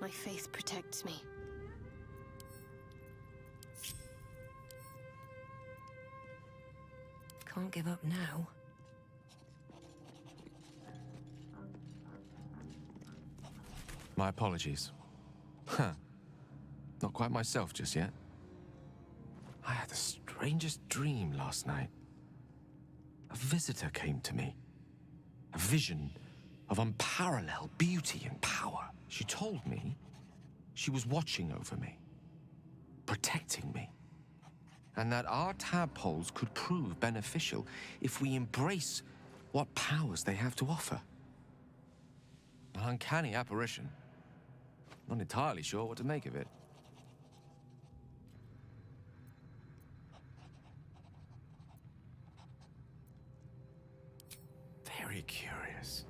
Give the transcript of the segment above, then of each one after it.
My faith protects me. Can't give up now. My apologies. Huh. Not quite myself just yet. I had the strangest dream last night. A visitor came to me. A vision of unparalleled beauty and power. She told me she was watching over me, protecting me, and that our tadpoles could prove beneficial if we embrace what powers they have to offer. An uncanny apparition. Not entirely sure what to make of it. Very curious.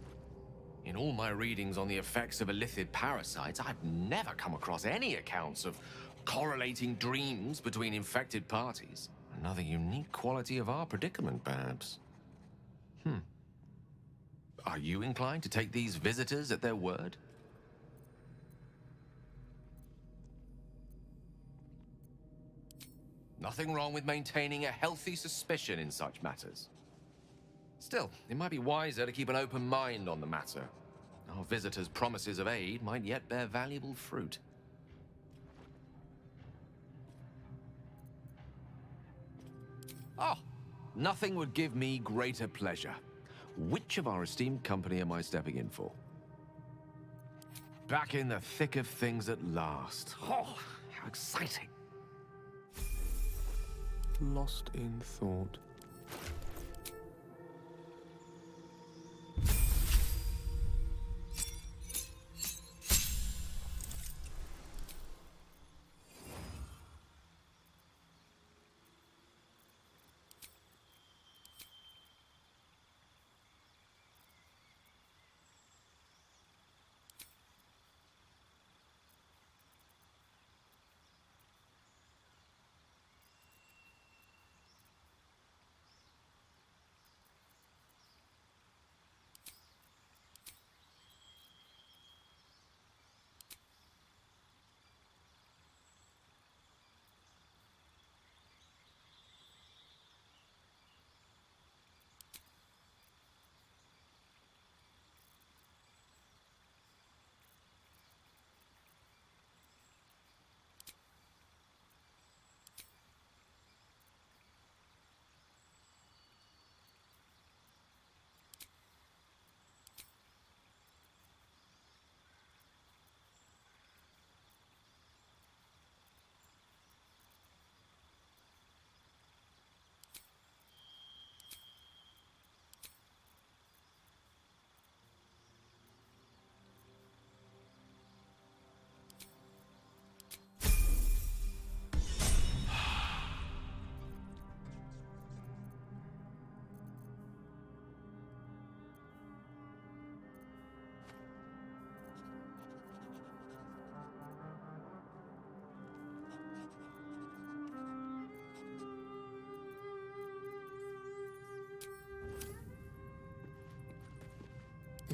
In all my readings on the effects of illithid parasites, I've never come across any accounts of correlating dreams between infected parties. Another unique quality of our predicament, perhaps. Are you inclined to take these visitors at their word? Nothing wrong with maintaining a healthy suspicion in such matters. Still, it might be wiser to keep an open mind on the matter. Our visitors' promises of aid might yet bear valuable fruit. Oh, nothing would give me greater pleasure. Which of our esteemed company am I stepping in for? Back in the thick of things at last. Oh, how exciting. Lost in thought.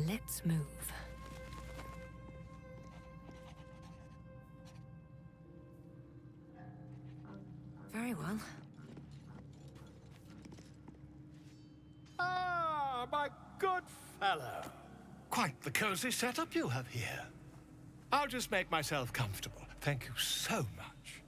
Let's move. Very well. Ah, my good fellow. Quite the cozy setup you have here. I'll just make myself comfortable. Thank you so much.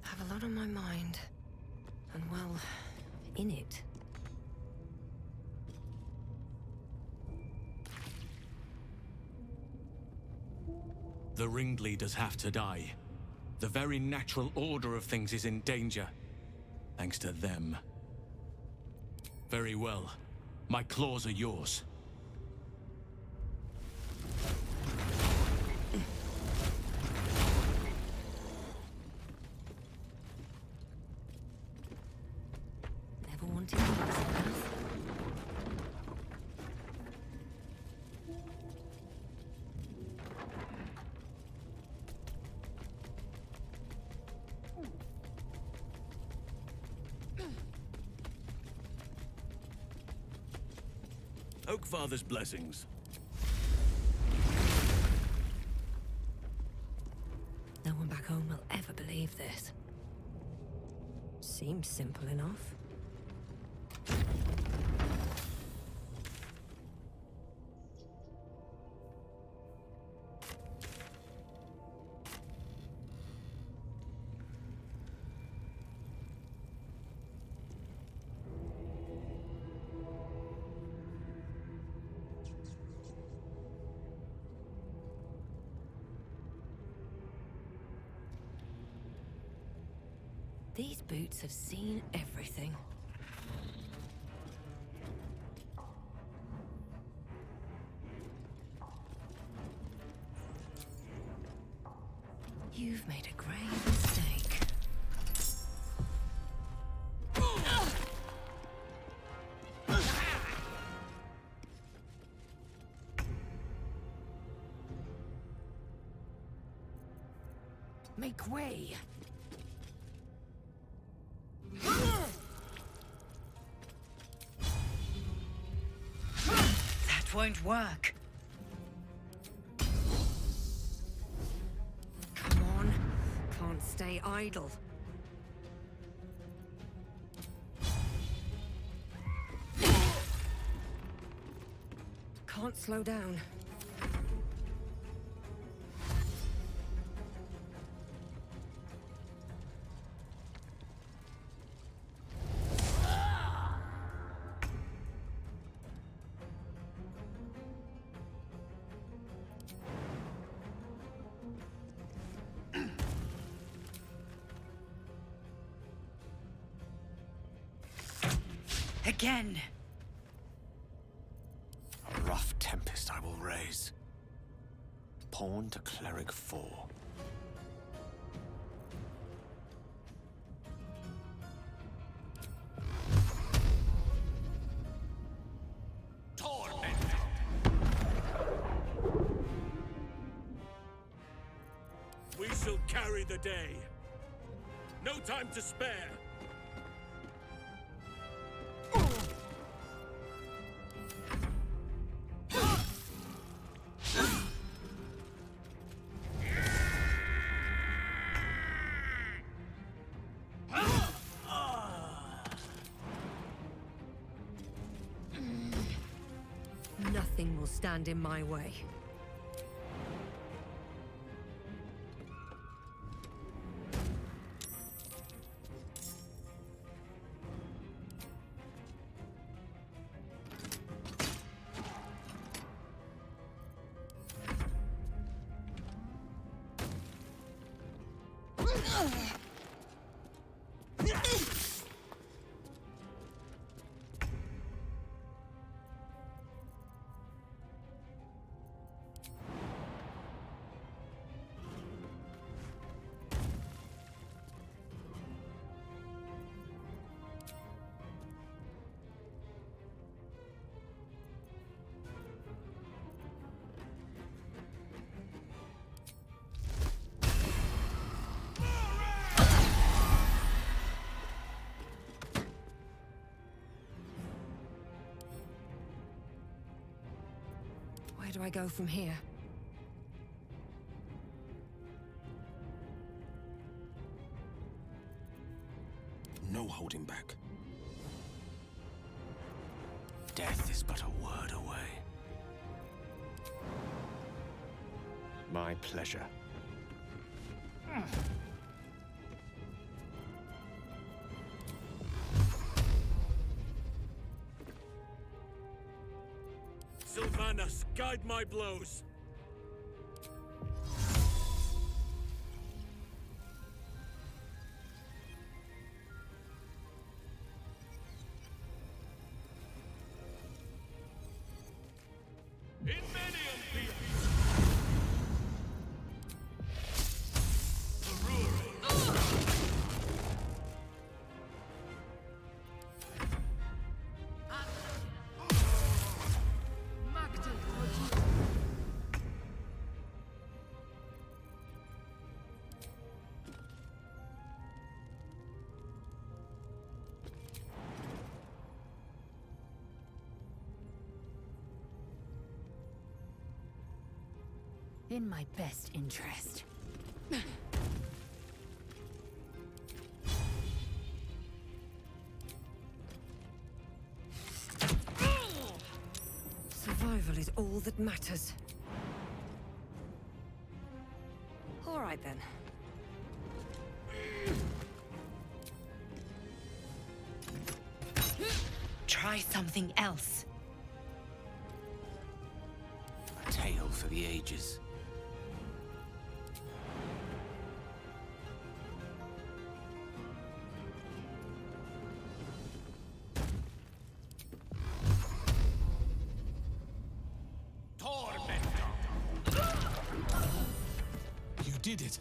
I have a lot on my mind. And well, in it. The ringleaders have to die. The very natural order of things is in danger. Thanks to them. Very well. My claws are yours. haunted path. Oakfather's blessings. No one back home will ever believe this. Seems simple enough. These boots have seen everything. You've made a grave mistake. Make way! That won't work. Come on, can't stay idle. Can't slow down. Again. A rough tempest I will raise. Pawn to cleric 4. We shall carry the day. No time to spare. Nothing will stand in my way. Where do I go from here? No holding back. Death is but a word away. My pleasure. Sylvanas, guide my blows. in my best interest. Survival is all that matters. All right then. Try something else. A tale for the ages. You did it.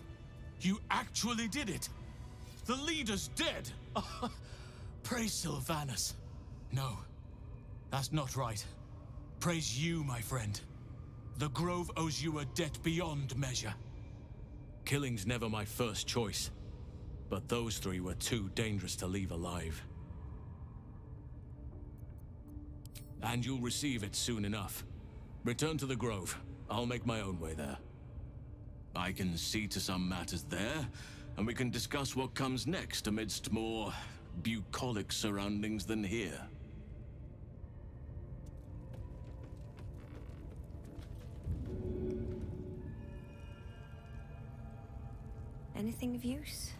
You actually did it. The leader's dead. Praise Sylvanus. No, that's not right. Praise you, my friend. The Grove owes you a debt beyond measure. Killing's never my first choice, but those three were too dangerous to leave alive. And you'll receive it soon enough. Return to the Grove. I'll make my own way there. I can see to some matters there, and we can discuss what comes next amidst more bucolic surroundings than here. Anything of use?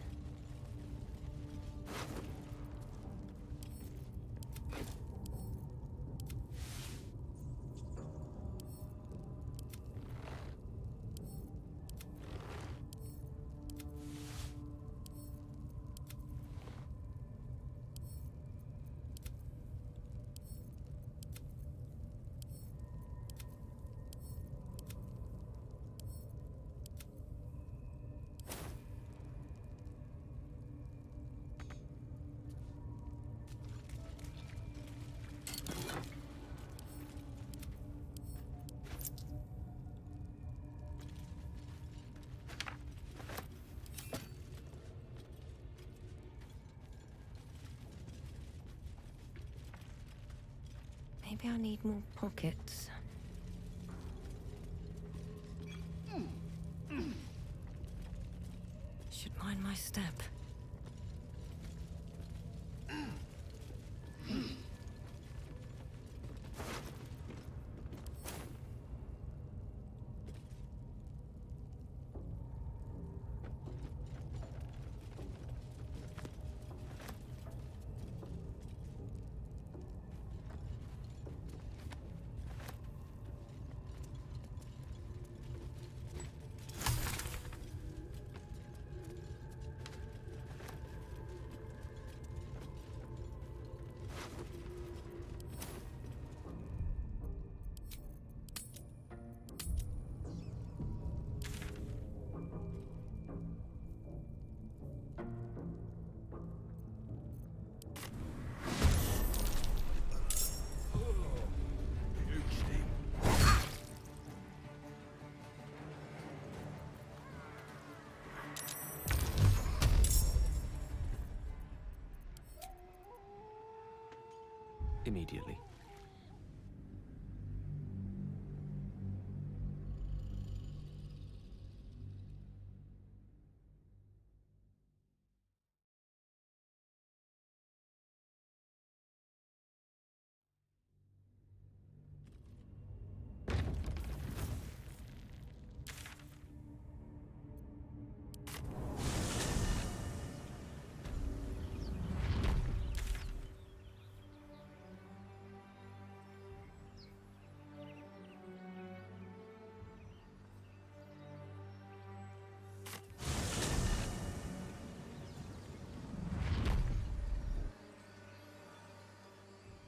Maybe I need more pockets. Should mind my step. Immediately.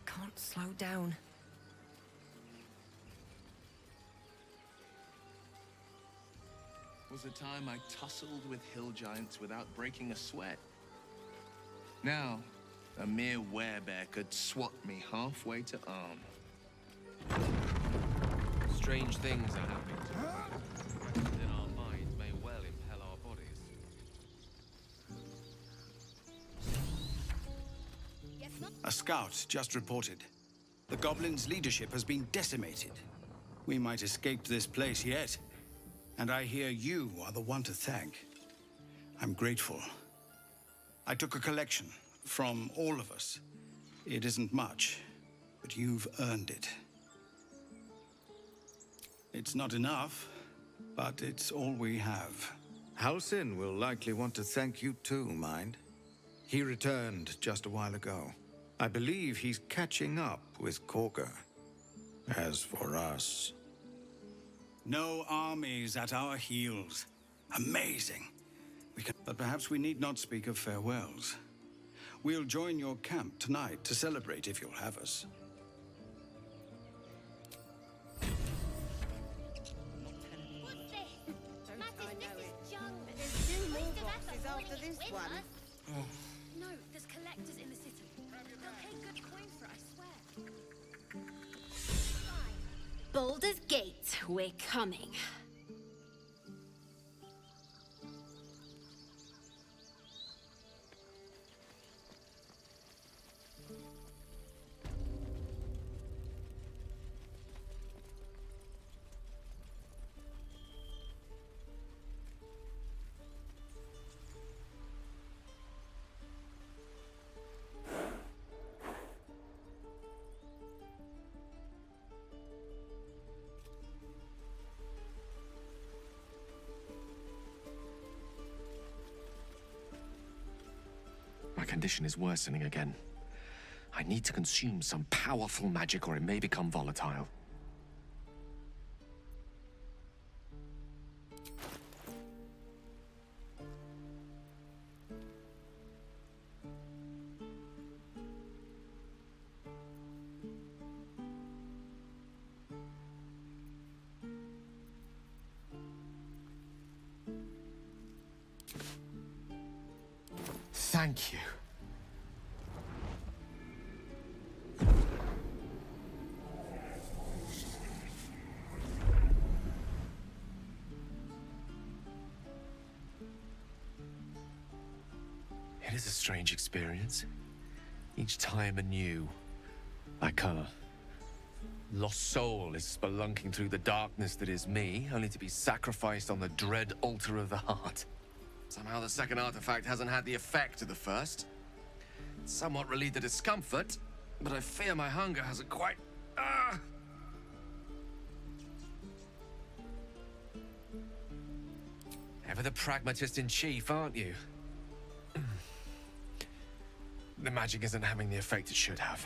Can't slow down. Was a time I tussled with hill giants without breaking a sweat. Now, a mere werebear could swat me halfway to arm. Strange things are happening to us. Within our minds may well impel our bodies. A scout just reported. The goblins' leadership has been decimated. We might escape this place yet. And I hear you are the one to thank. I'm grateful. I took a collection from all of us. It isn't much, but you've earned it. It's not enough, but it's all we have. Halsin will likely want to thank you too, Mind. He returned just a while ago. I believe he's catching up with Korga. As for us... No armies at our heels. Amazing. But perhaps we need not speak of farewells. We'll join your camp tonight to celebrate if you'll have us. No, there's collectors in the city. They'll pay good coin for it, I swear. Baldur's Gate, we're coming. My condition is worsening again. I need to consume some powerful magic or it may become volatile. Thank you. It is a strange experience. Each time anew. Like a lost soul is spelunking through the darkness that is me, only to be sacrificed on the dread altar of the heart. Somehow the second artifact hasn't had the effect of the first. It's somewhat relieved the discomfort, but I fear my hunger hasn't quite... Ever the pragmatist in chief, aren't you? The magic isn't having the effect it should have.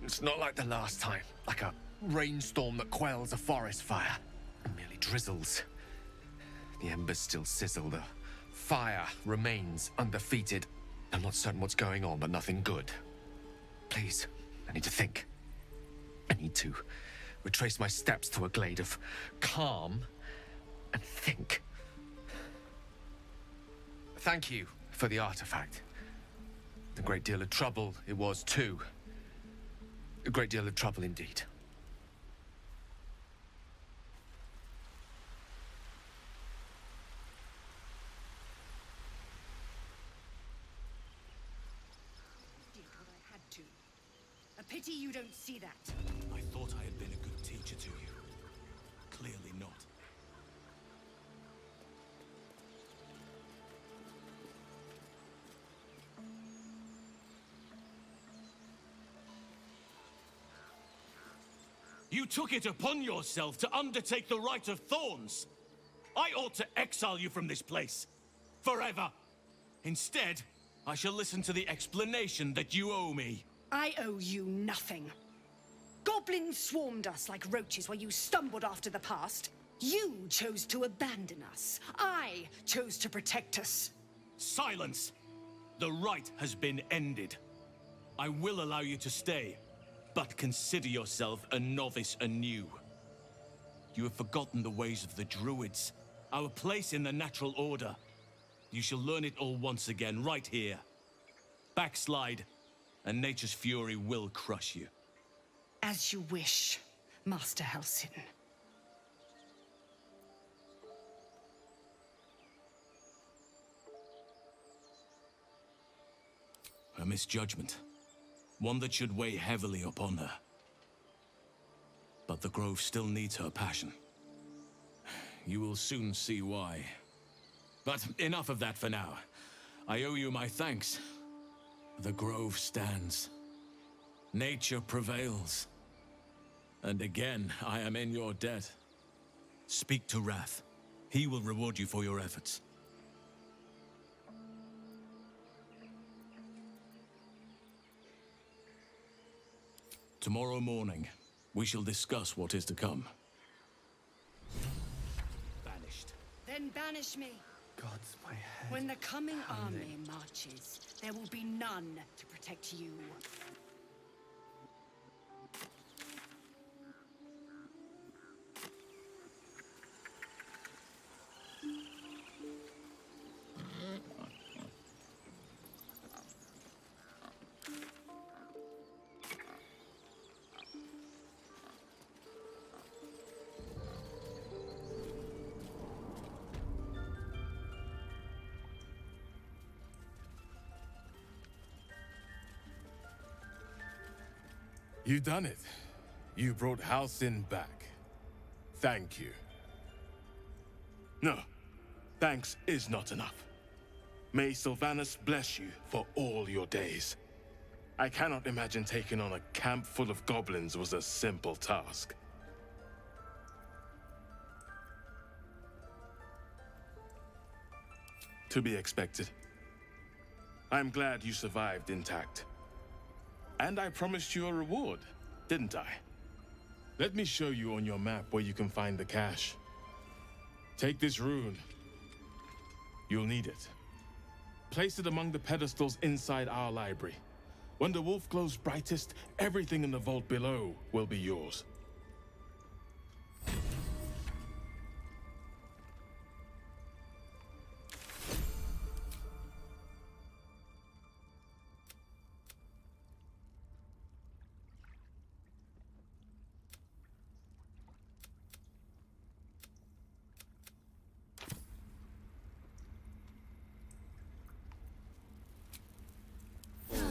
It's not like the last time, like a rainstorm that quells a forest fire. It merely drizzles. The embers still sizzle, the fire remains undefeated. I'm not certain what's going on, but nothing good. Please, I need to think. I need to retrace my steps to a glade of calm and think. Thank you for the artifact. A great deal of trouble it was too. A great deal of trouble indeed. Did what I had to. A pity you don't see that. I thought I had been a good teacher to you. Clearly not. You took it upon yourself to undertake the Rite of Thorns. I ought to exile you from this place. Forever. Instead, I shall listen to the explanation that you owe me. I owe you nothing. Goblins swarmed us like roaches while you stumbled after the past. You chose to abandon us. I chose to protect us. Silence! The rite has been ended. I will allow you to stay. But consider yourself a novice anew. You have forgotten the ways of the Druids, our place in the natural order. You shall learn it all once again, right here. Backslide, and nature's fury will crush you. As you wish, Master Halsin. A misjudgment. One that should weigh heavily upon her. But the Grove still needs her passion. you will soon see why. But enough of that for now. I owe you my thanks. The grove stands. Nature prevails. And again, I am in your debt. Speak to Wrath. He will reward you for your efforts. Tomorrow morning, we shall discuss what is to come. Banished. Then banish me. God's my head. When the coming army marches, there will be none to protect you. You done it. You brought Halcyon back. Thank you. No, thanks is not enough. May Sylvanus bless you for all your days. I cannot imagine taking on a camp full of goblins was a simple task. To be expected. I'm glad you survived intact. And I promised you a reward, didn't I? Let me show you on your map where you can find the cache. Take this rune. You'll need it. Place it among the pedestals inside our library. When the wolf glows brightest, everything in the vault below will be yours.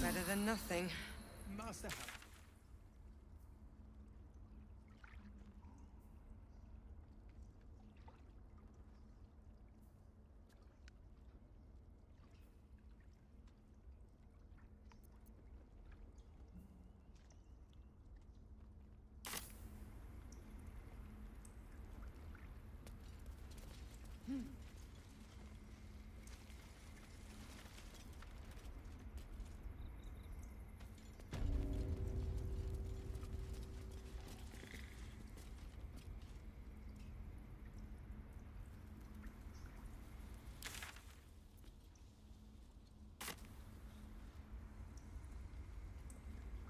Better than nothing. Master.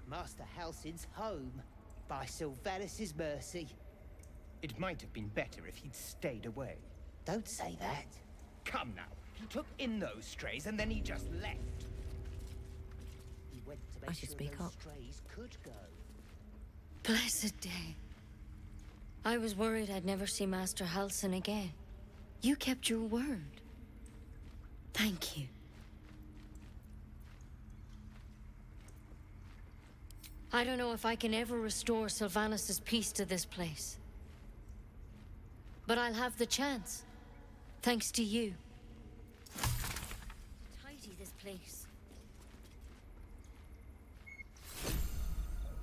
Master Halcyon's home, by Sylvanus' mercy. It might have been better if he'd stayed away. Don't say that. Come now, he took in those strays and then he just left. He went to I make should sure speak those up. strays could go. Blessed day. I was worried I'd never see Master Halcyon again. You kept your word. Thank you. I don't know if I can ever restore Sylvanus' peace to this place. But I'll have the chance. Thanks to you. Tidy this place.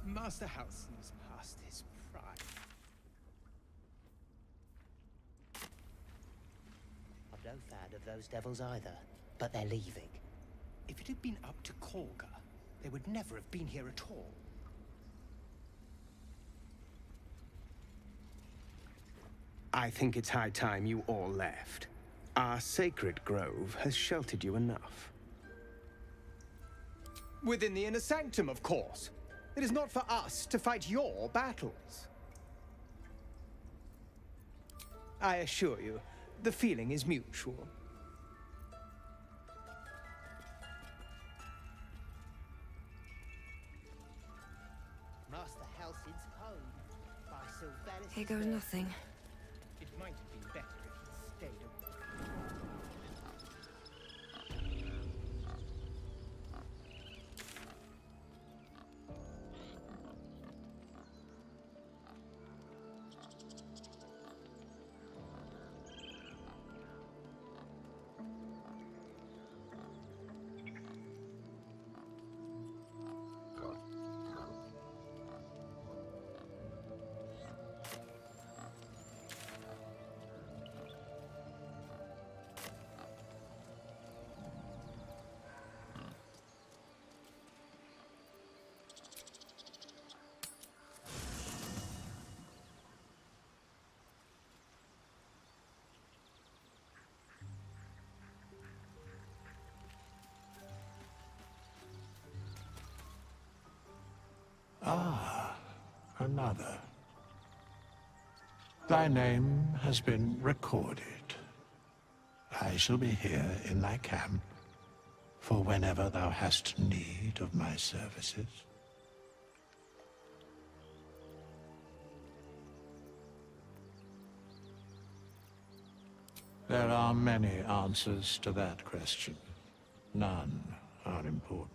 Master Halcyon's past his prime. I'm no fan of those devils either, but they're leaving. If it had been up to Korga, they would never have been here at all. I think it's high time you all left. Our sacred grove has sheltered you enough. Within the inner sanctum, of course. It is not for us to fight your battles. I assure you, the feeling is mutual. Master Halcyon's home, by Sylvanus' Here goes nothing. It might have been better if he'd stayed away. another. Thy name has been recorded. I shall be here in thy camp for whenever thou hast need of my services. There are many answers to that question. None are important.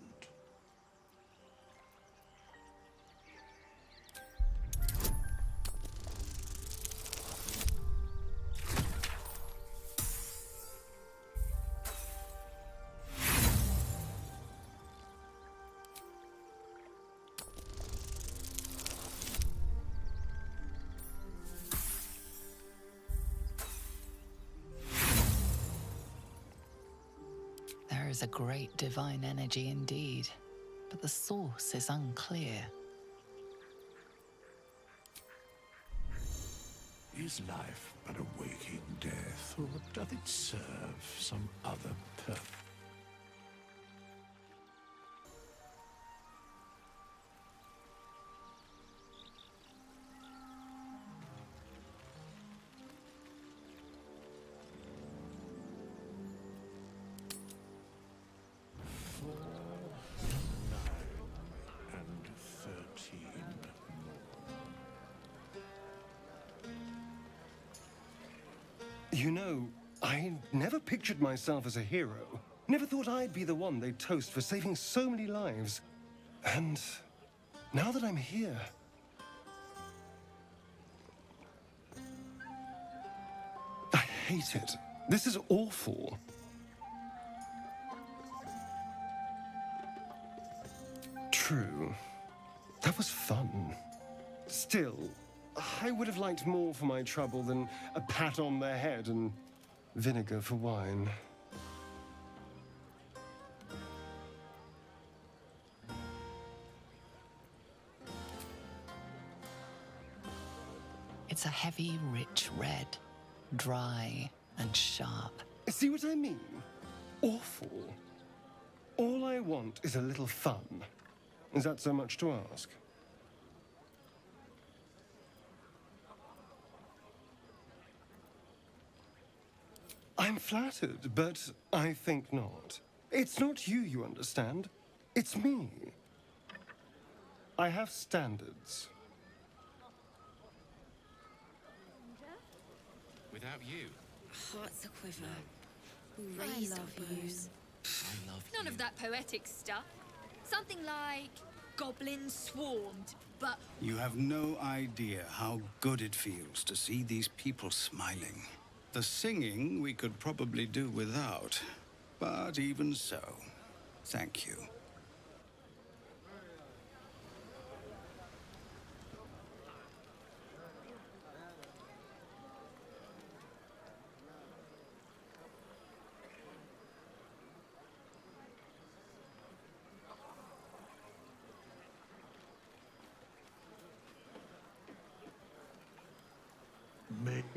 There is a great divine energy indeed, but the source is unclear. Is life but a waking death, or doth it serve some other purpose? You know, I never pictured myself as a hero. Never thought I'd be the one they'd toast for saving so many lives. And now that I'm here... I hate it. This is awful. True. That was fun. Still, I would have liked more for my trouble than a pat on the head and vinegar for wine. It's a heavy, rich red, dry and sharp. See what I mean? Awful. All I want is a little fun. Is that so much to ask? I'm flattered, but I think not. It's not you understand. It's me. I have standards. Without you, Hearts a quiver. I Raised love our you. bows. I love None you. of that poetic stuff. Something like goblins swarmed, but You have no idea how good it feels to see these people smiling. The singing we could probably do without, but even so, thank you.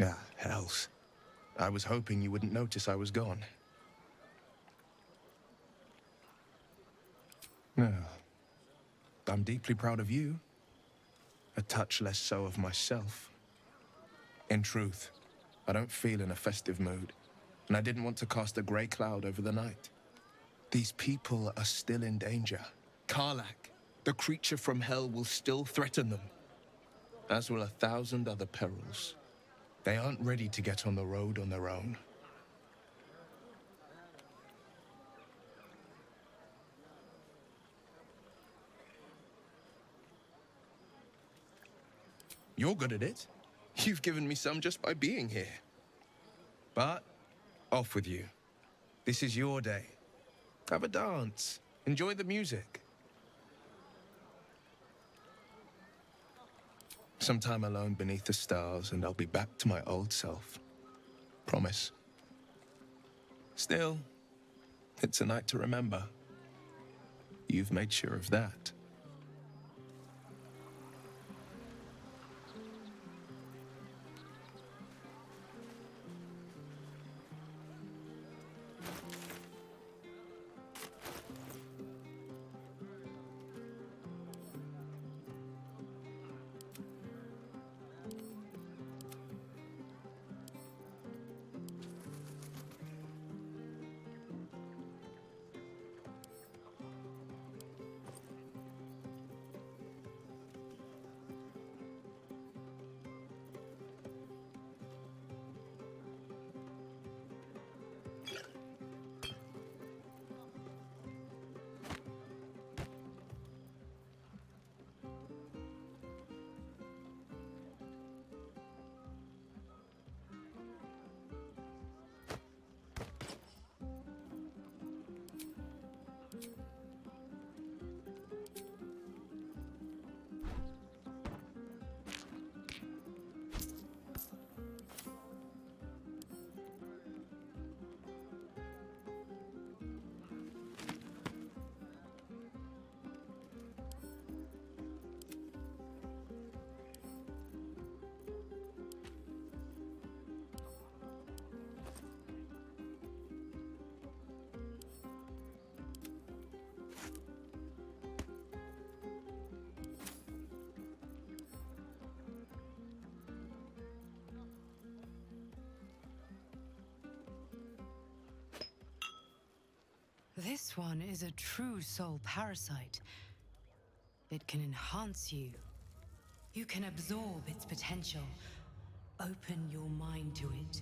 Ah, hells. I was hoping you wouldn't notice I was gone. No. I'm deeply proud of you. A touch less so of myself. In truth, I don't feel in a festive mood, and I didn't want to cast a grey cloud over the night. These people are still in danger. Karlak, the creature from hell, will still threaten them, as will 1,000 other perils. They aren't ready to get on the road on their own. You're good at it. You've given me some just by being here. But off with you. This is your day. Have a dance. Enjoy the music. Some time alone beneath the stars, and I'll be back to my old self. Promise. Still, it's a night to remember. You've made sure of that. This one is a true soul parasite. It can enhance you. You can absorb its potential. Open your mind to it.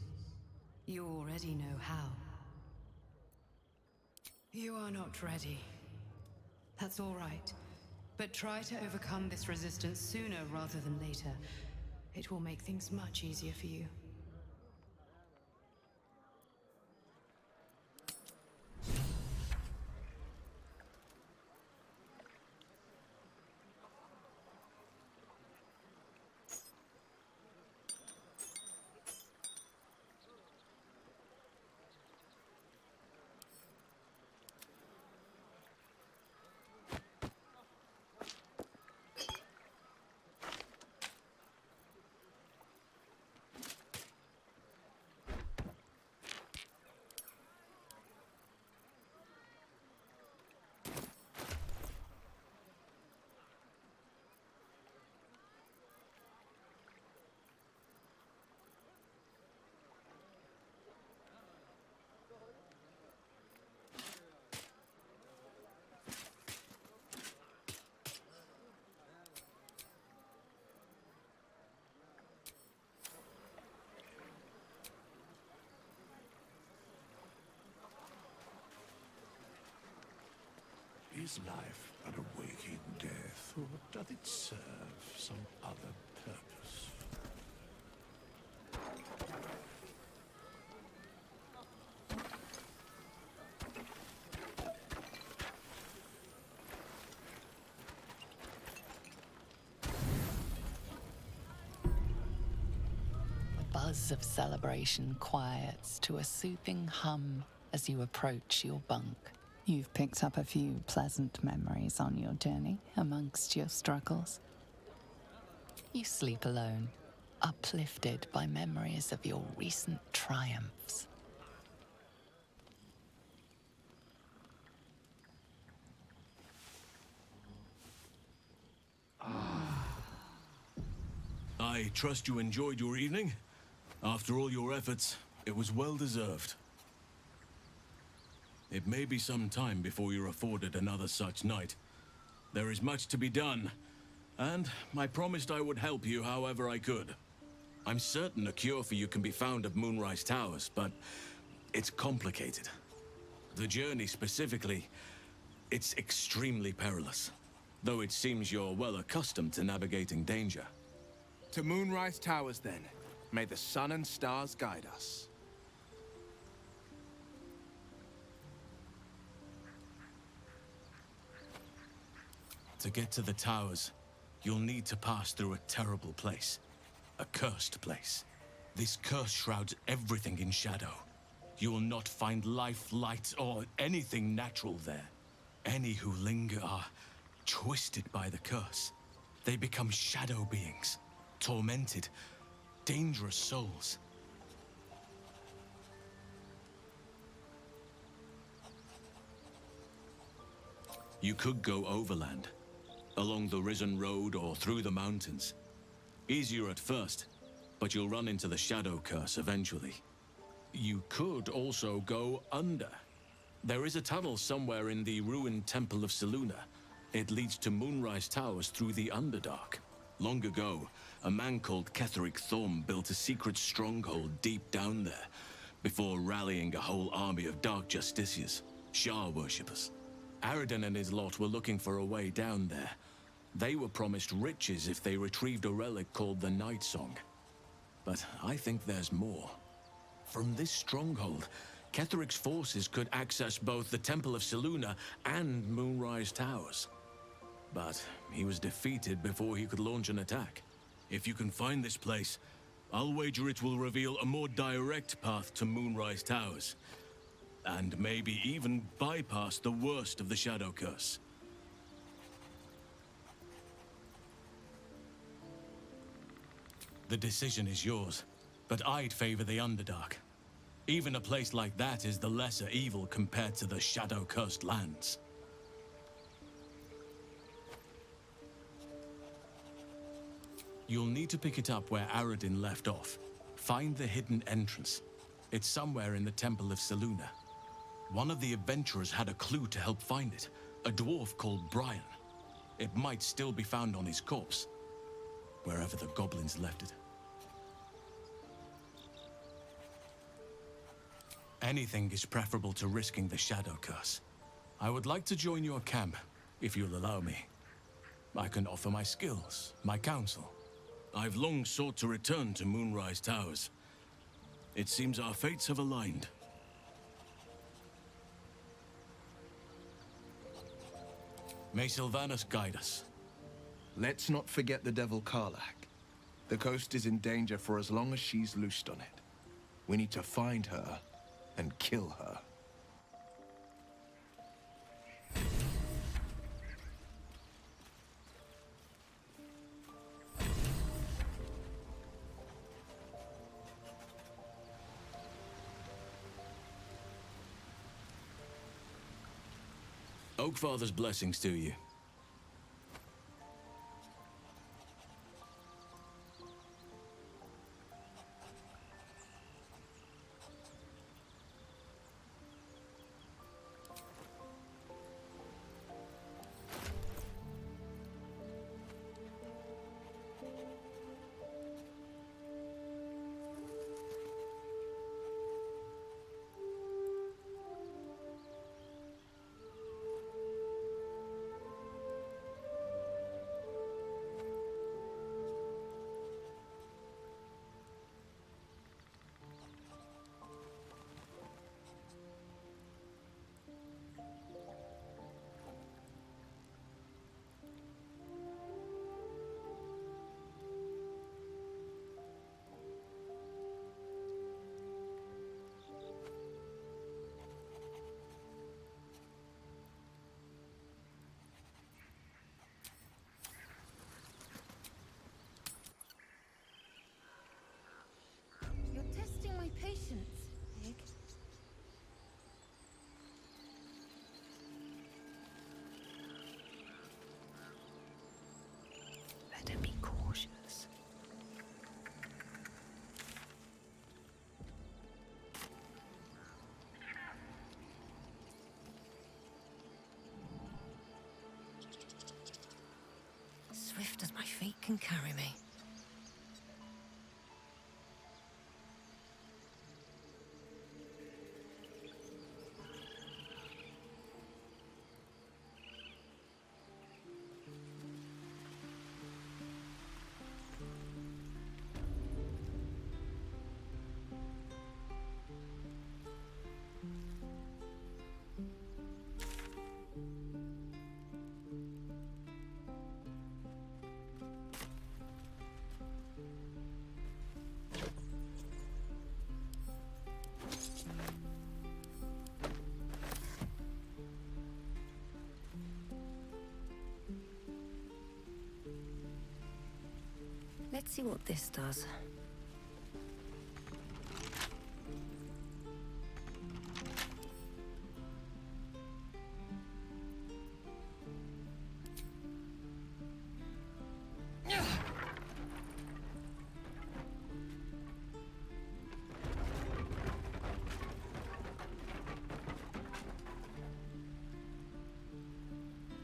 You already know how. You are not ready. That's all right. But try to overcome this resistance sooner rather than later. It will make things much easier for you. Is life but a waking death, or doth it serve some other purpose? The buzz of celebration quiets to a soothing hum as you approach your bunk. You've picked up a few pleasant memories on your journey amongst your struggles. You sleep alone, uplifted by memories of your recent triumphs. I trust you enjoyed your evening. After all your efforts, it was well deserved. It may be some time before you're afforded another such night. There is much to be done, and I promised I would help you however I could. I'm certain a cure for you can be found at Moonrise Towers, but it's complicated. The journey specifically, it's extremely perilous, though it seems you're well accustomed to navigating danger. To Moonrise Towers, then. May the sun and stars guide us. To get to the towers, you'll need to pass through a terrible place. A cursed place. This curse shrouds everything in shadow. You will not find life, light, or anything natural there. Any who linger are twisted by the curse. They become shadow beings, tormented, dangerous souls. You could go overland, along the Risen Road or through the mountains. Easier at first, but you'll run into the shadow curse eventually. You could also go under. There is a tunnel somewhere in the ruined Temple of Selûne. It leads to Moonrise Towers through the Underdark. Long ago, a man called Ketheric Thorm built a secret stronghold deep down there, before rallying a whole army of Dark Justiciars, Shah worshippers. Aradin and his lot were looking for a way down there. They were promised riches if they retrieved a relic called the Night Song. But I think there's more. From this stronghold, Ketheric's forces could access both the Temple of Selûne and Moonrise Towers. But he was defeated before he could launch an attack. If you can find this place, I'll wager it will reveal a more direct path to Moonrise Towers. And maybe even bypass the worst of the Shadow Curse. The decision is yours, but I'd favor the Underdark. Even a place like that is the lesser evil compared to the Shadow-cursed lands. You'll need to pick it up where Aradin left off. Find the hidden entrance. It's somewhere in the Temple of Selûne. One of the adventurers had a clue to help find it. A dwarf called Brian. It might still be found on his corpse, wherever the goblins left it. Anything is preferable to risking the shadow curse. I would like to join your camp, if you'll allow me. I can offer my skills, my counsel. I've long sought to return to Moonrise Towers. It seems our fates have aligned. May Sylvanas guide us. Let's not forget the devil Karlach. The coast is in danger for as long as she's loosed on it. We need to find her and kill her. Oakfather's blessings to you. You're testing my patience, Pig. Better be cautious. Swift as my feet can carry me. Let's see what this does.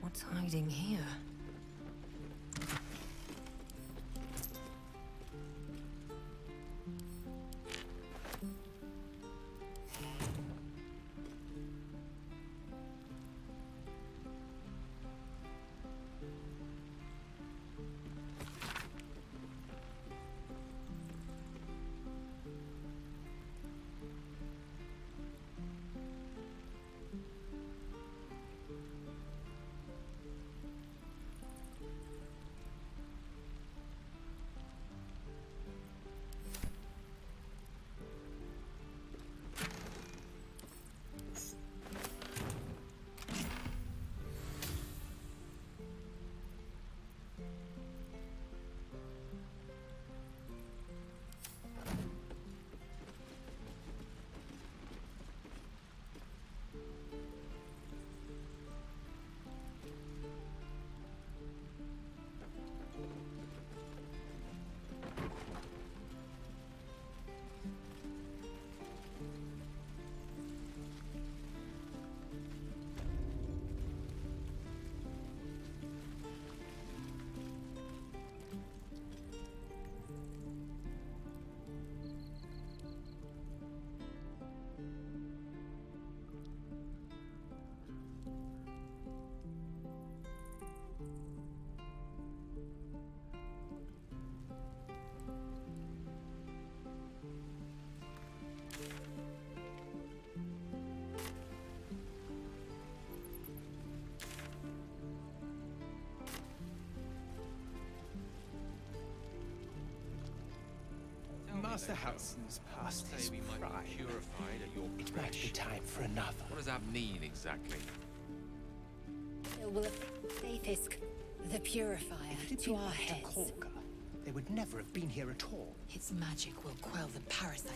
What's hiding here? Master Halsin's past Say his we might prime. be purified at your It might be time for another. What does that mean exactly? It will Faithisk, the purifier, to our heads. Korka, they would never have been here at all. Its magic will quell the parasite.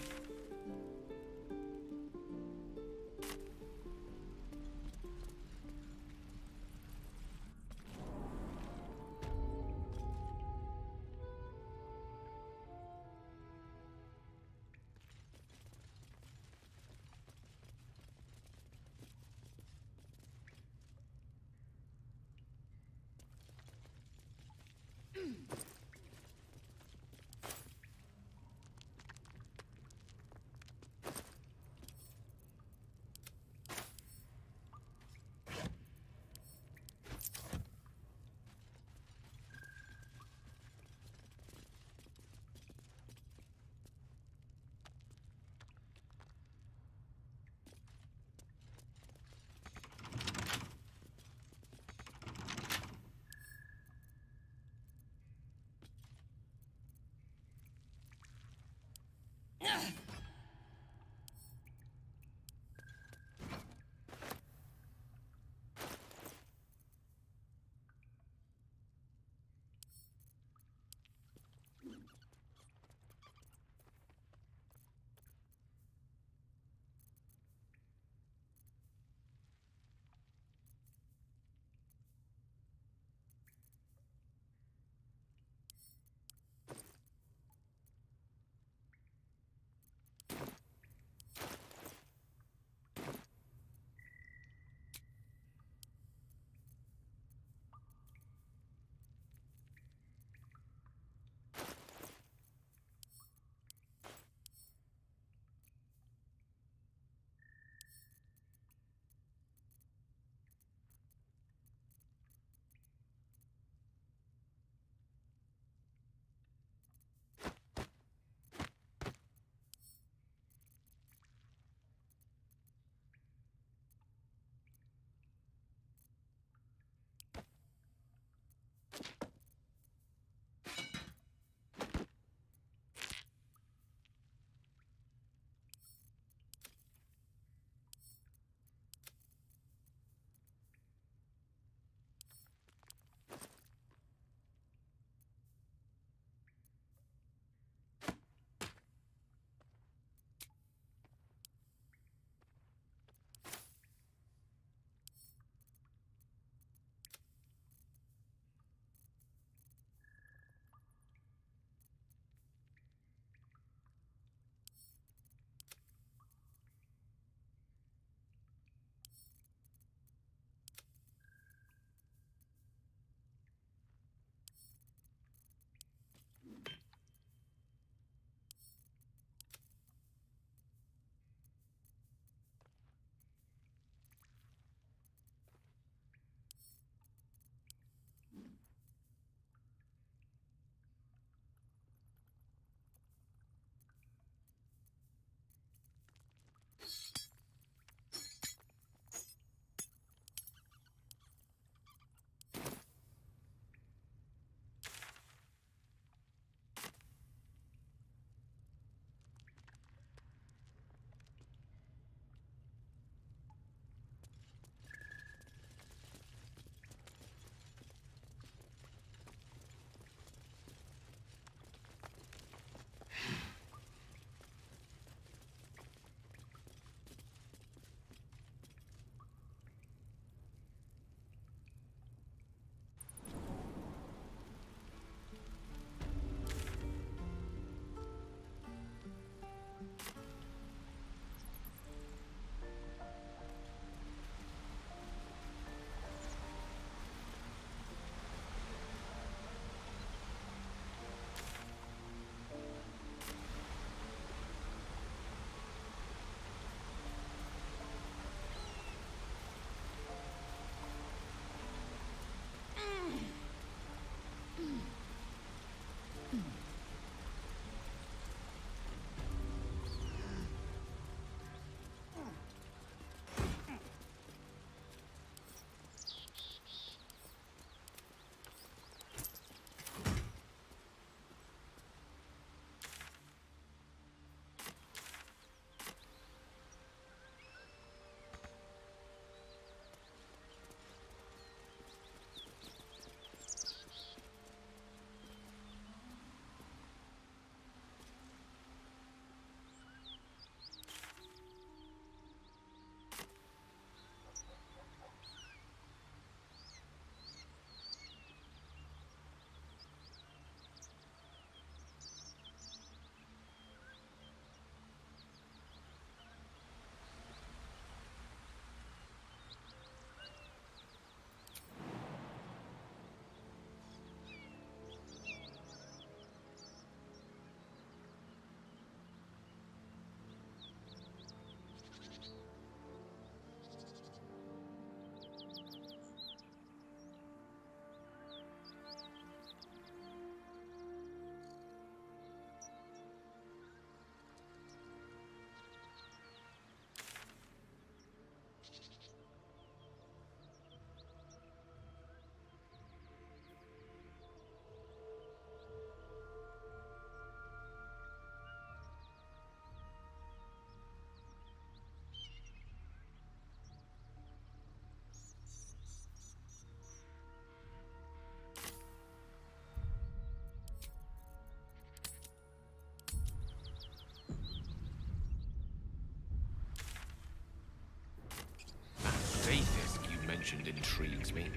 legend intrigues me.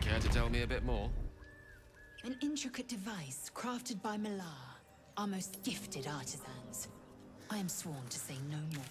Care to tell me a bit more? An intricate device crafted by Malar, our most gifted artisans. I am sworn to say no more.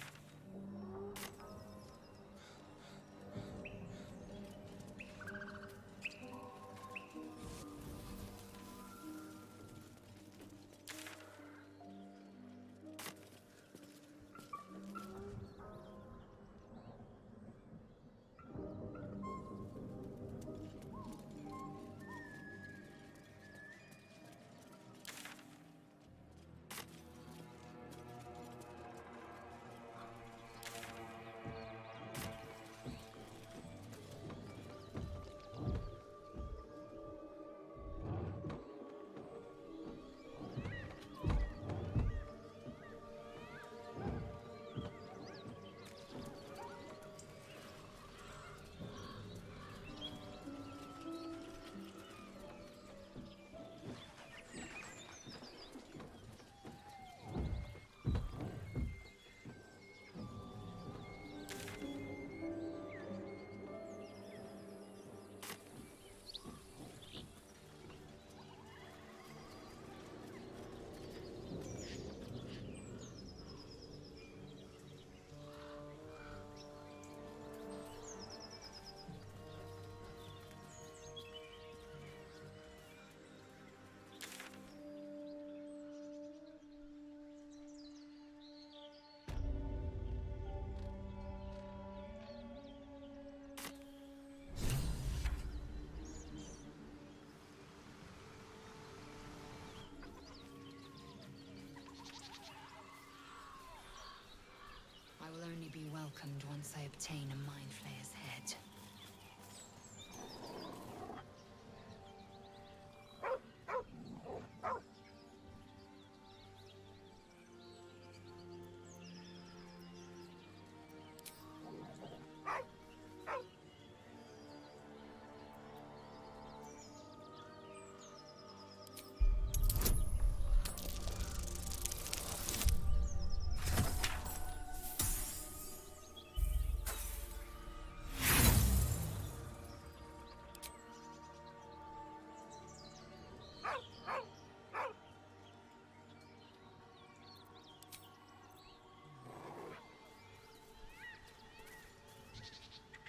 I will only be welcomed once I obtain a Mind Flayer's head.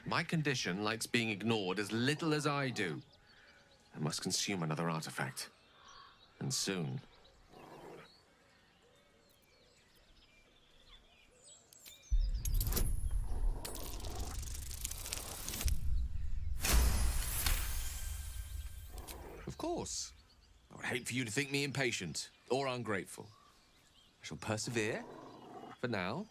My condition likes being ignored as little as I do. I must consume another artifact. And soon. Of course. I would hate for you to think me impatient or ungrateful. I shall persevere. For now.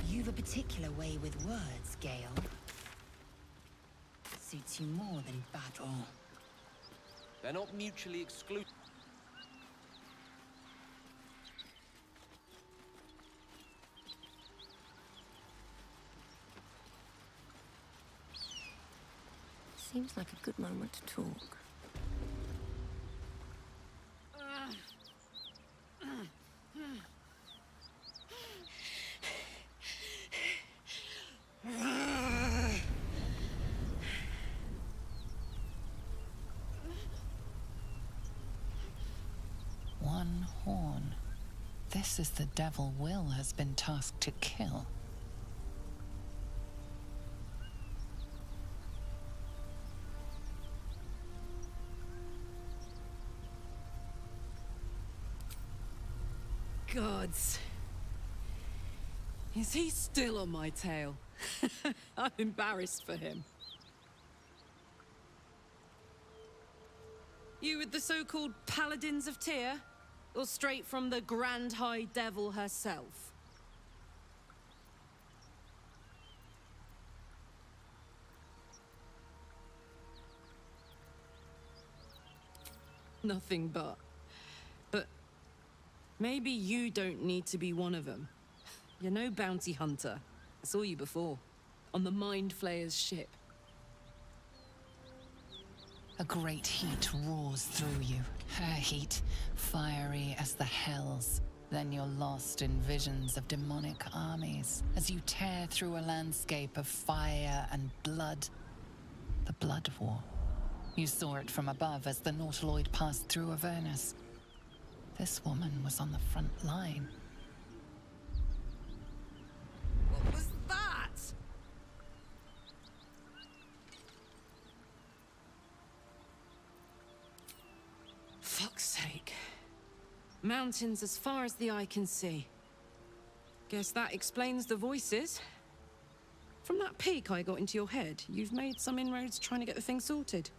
You've a particular way with words, Gale. Suits you more than battle. They're not mutually exclusive. Seems like a good moment to talk. One horn. This is the devil Will has been tasked to kill. Gods. Is he still on my tail? I'm embarrassed for him. You with the so-called Paladins of Tyr? Or straight from the Grand High Devil herself? Nothing but. But maybe you don't need to be one of them. You're no bounty hunter. I saw you before, on the Mind Flayer's ship. A great heat roars through you. Her heat, fiery as the hells. Then you're lost in visions of demonic armies as you tear through a landscape of fire and blood. The Blood War. You saw it from above as the Nautiloid passed through Avernus. This woman was on the front line. What was that? Fuck's sake. Mountains as far as the eye can see. Guess that explains the voices. From that peek I got into your head, you've made some inroads trying to get the thing sorted.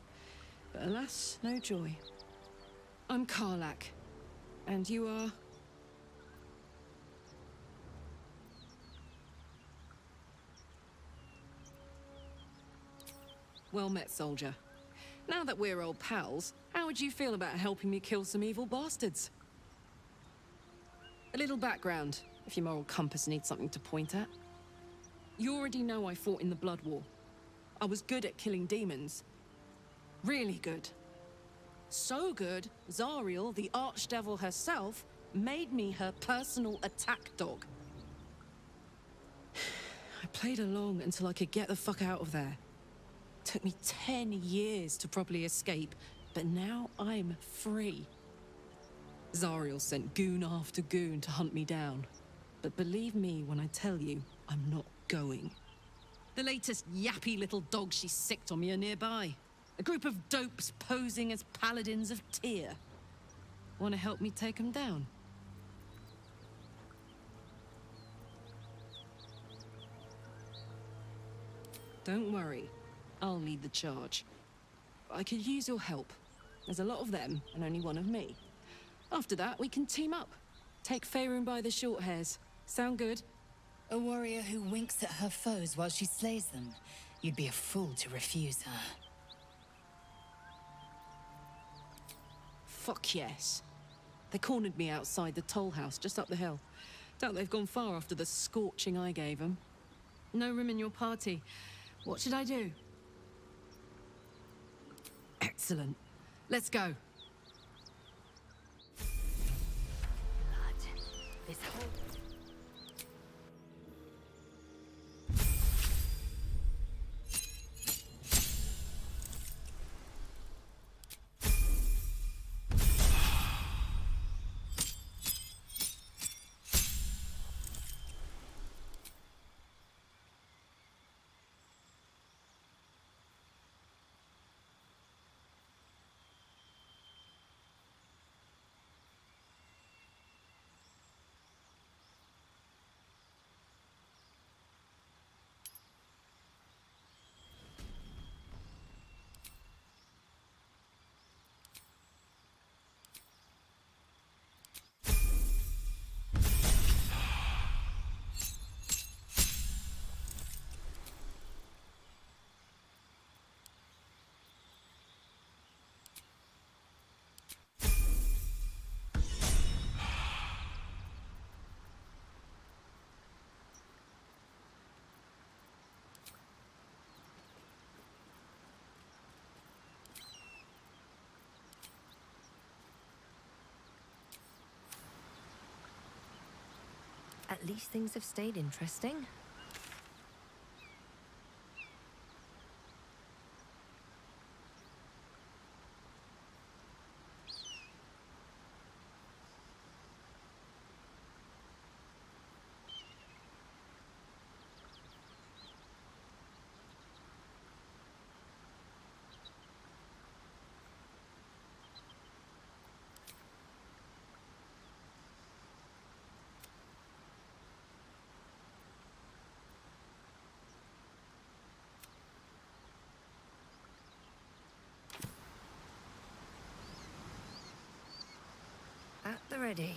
But alas, no joy. I'm Karlach. And you are... Well met, soldier. Now that we're old pals, how would you feel about helping me kill some evil bastards? A little background, if your moral compass needs something to point at. You already know I fought in the Blood War. I was good at killing demons. Really good. So good, Zariel, the Archdevil herself, made me her personal attack dog. I played along until I could get the fuck out of there. Took me 10 years to properly escape, but now I'm free. Zariel sent goon after goon to hunt me down. But believe me when I tell you, I'm not going. The latest yappy little dogs she sicked on me are nearby. A group of dopes posing as Paladins of Tyr. Want to help me take them down? Don't worry. I'll lead the charge. I could use your help. There's a lot of them, and only one of me. After that, we can team up. Take Faerun by the short hairs. Sound good? A warrior who winks at her foes while she slays them. You'd be a fool to refuse her. Fuck yes. They cornered me outside the toll house just up the hill. Doubt they've gone far after the scorching I gave them. No room in your party. What should I do? Excellent. Let's go. This whole... At least things have stayed interesting. At the ready.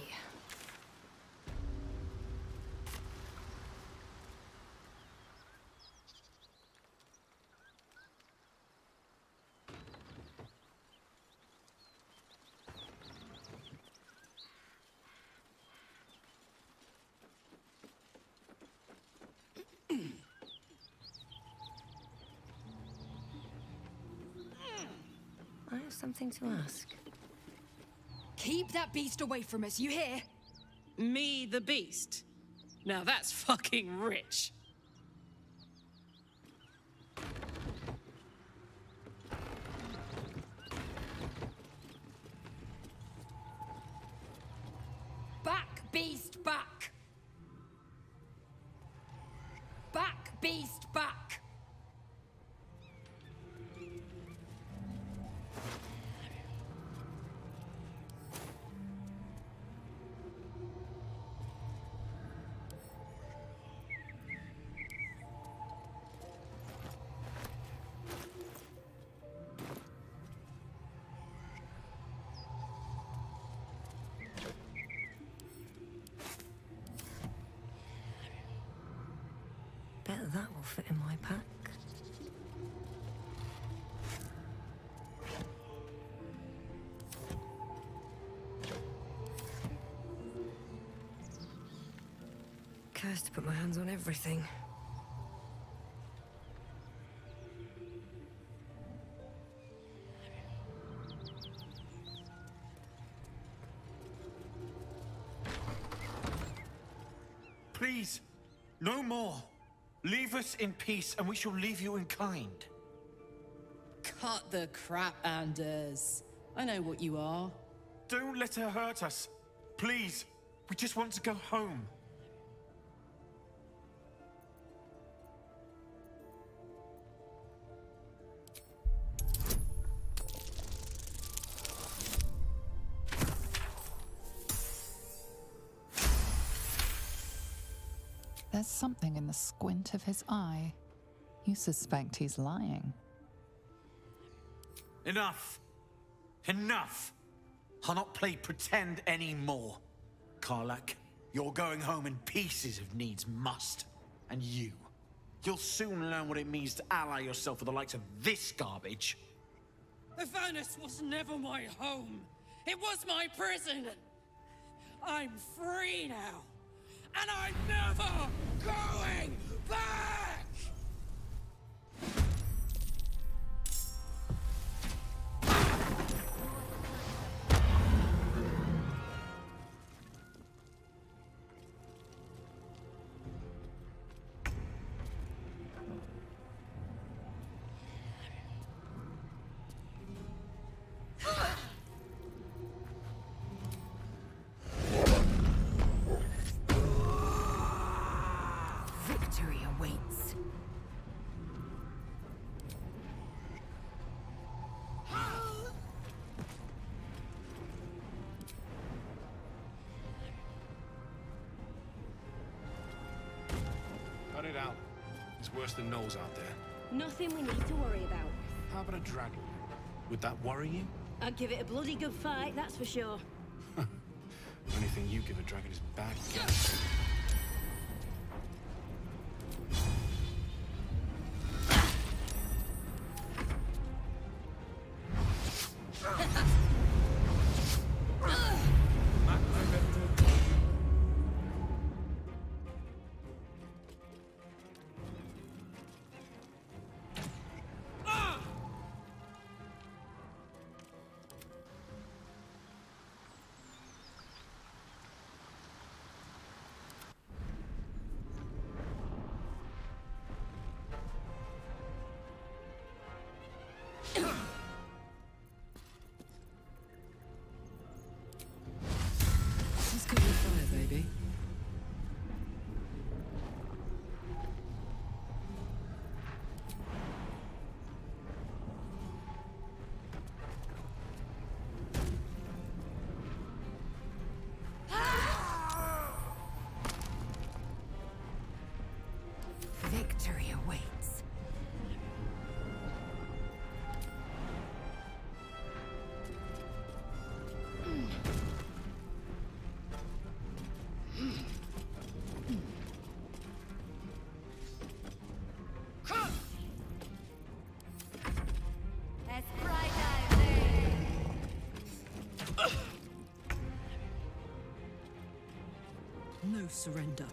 I have something to ask. Keep that beast away from us, you hear? Me, the beast? Now that's fucking rich. Back, beast, back! Back, beast, back! Bet that will fit in my pack. Cursed to put my hands on everything. Please, no more. Leave us in peace, and we shall leave you in kind. Cut the crap, Anders. I know what you are. Don't let her hurt us. Please, we just want to go home. There's something in the squint of his eye. You suspect he's lying. Enough. Enough. I'll not play pretend anymore. Karlak, you're going home in pieces if needs must. And you'll soon learn what it means to ally yourself with the likes of this garbage. The furnace was never my home. It was my prison. I'm free now. And I'm never going back! Victory awaits. Cut it out. It's worse than Knowles out there. Nothing we need to worry about. How about a dragon? Would that worry you? I'd give it a bloody good fight, that's for sure. The only thing you give a dragon is bad gas. Let's cover the fire, baby. Victory awaits. no surrender.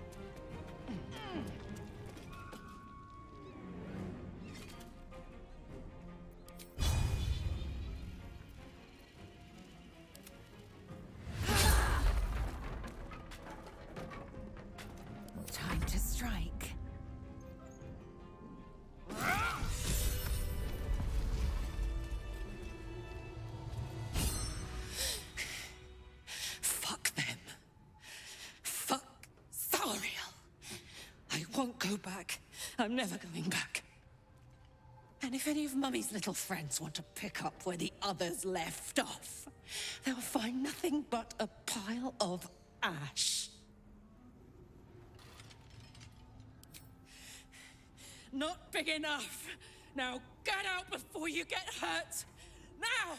Time to strike. Fuck them. Fuck Zariel. I won't go back. I'm never going back. And if any of Mummy's little friends want to pick up where the others left off, they'll find nothing but a pile of ash. Not big enough. Now get out before you get hurt. Now!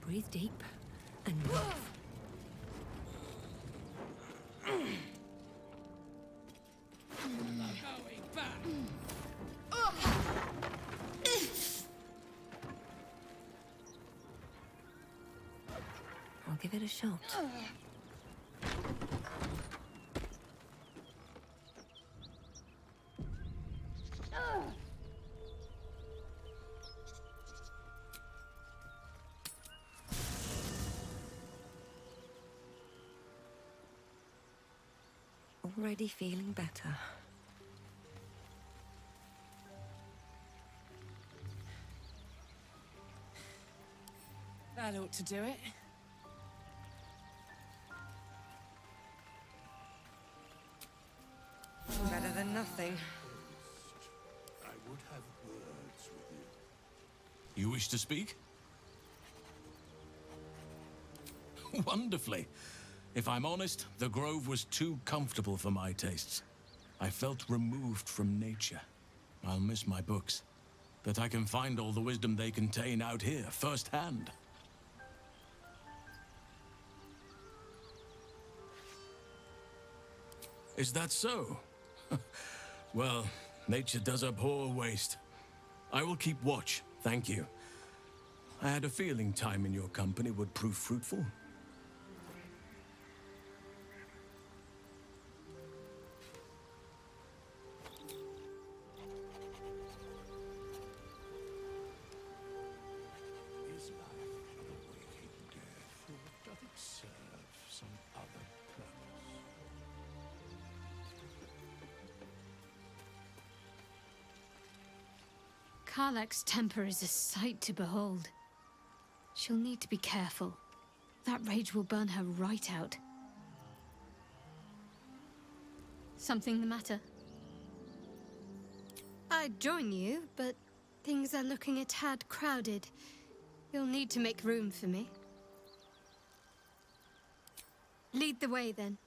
Breathe deep and move. Going back. I'll give it a shot. Already feeling better. That ought to do it. Better than nothing. I would have words with you. You wish to speak? Wonderfully. If I'm honest, the grove was too comfortable for my tastes. I felt removed from nature. I'll miss my books, but I can find all the wisdom they contain out here, firsthand. Is that so? Well, nature does abhor waste. I will keep watch, thank you. I had a feeling time in your company would prove fruitful. Is life but a waking death, or doth it serve some other purpose? Karlak's temper is a sight to behold. She'll need to be careful. That rage will burn her right out. Something the matter? I'd join you, but things are looking a tad crowded. You'll need to make room for me. Lead the way, then.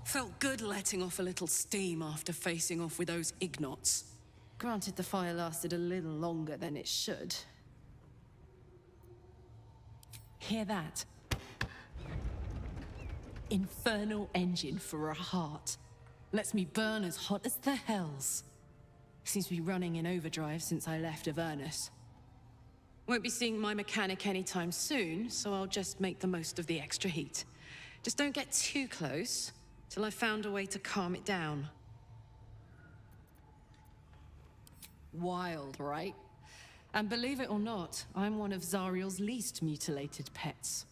Felt good letting off a little steam after facing off with those ignots. Granted, the fire lasted a little longer than it should. Hear that? Infernal engine for a heart. Lets me burn as hot as the hells. Seems to be running in overdrive since I left Avernus. Won't be seeing my mechanic anytime soon, so I'll just make the most of the extra heat. Just don't get too close till I've found a way to calm it down. Wild, right? And believe it or not, I'm one of Zariel's least mutilated pets.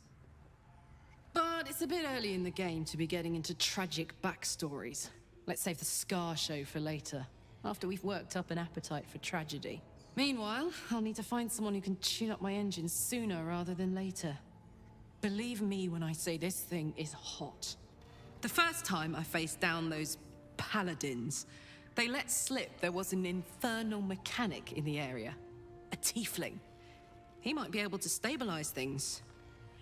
But it's a bit early in the game to be getting into tragic backstories. Let's save the Scar show for later, after we've worked up an appetite for tragedy. Meanwhile, I'll need to find someone who can tune up my engine sooner rather than later. Believe me when I say this thing is hot. The first time I faced down those paladins, they let slip there was an infernal mechanic in the area. A tiefling. He might be able to stabilize things,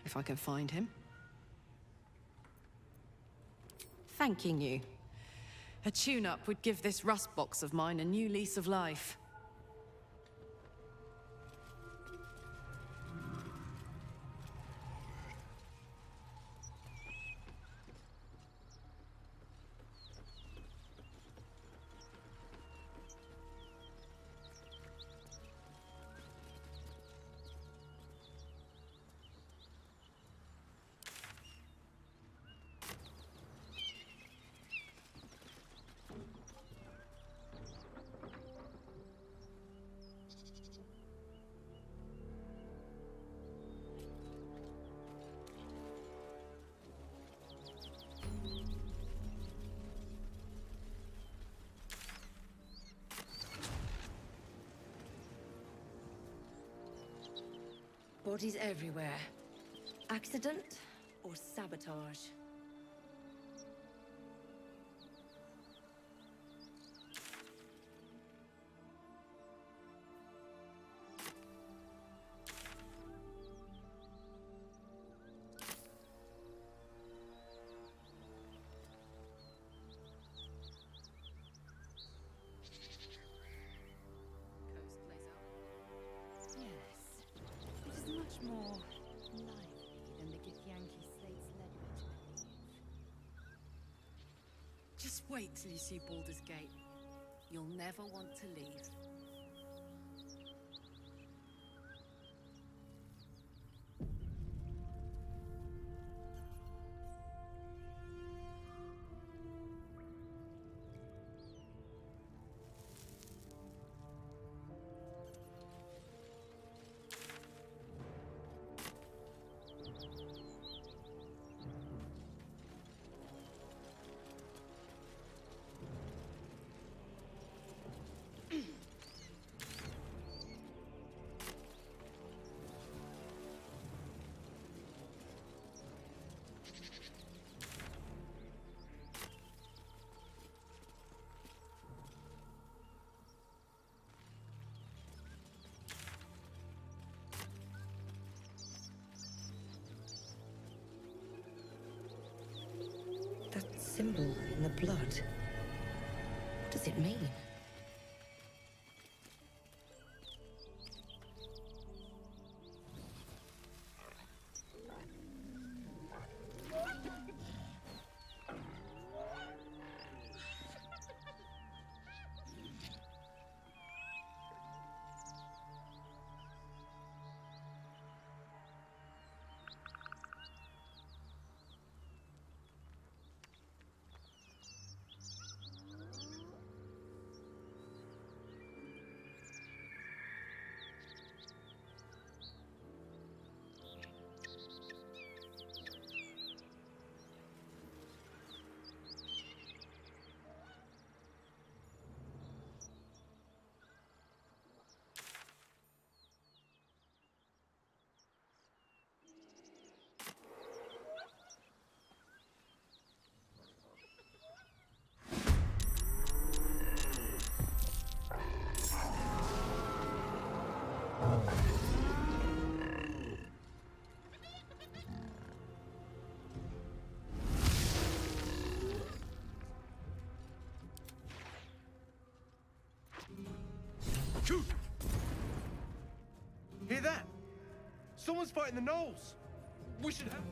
if I can find him. Thanking you. A tune-up would give this rust box of mine a new lease of life. Bodies everywhere. Accident or sabotage? More lively than the Githyanki slate's led me to believe. Just wait till you see Baldur's Gate. You'll never want to leave. That symbol in the blood. What does it mean? Hear that? Someone's fighting the gnolls. We should have...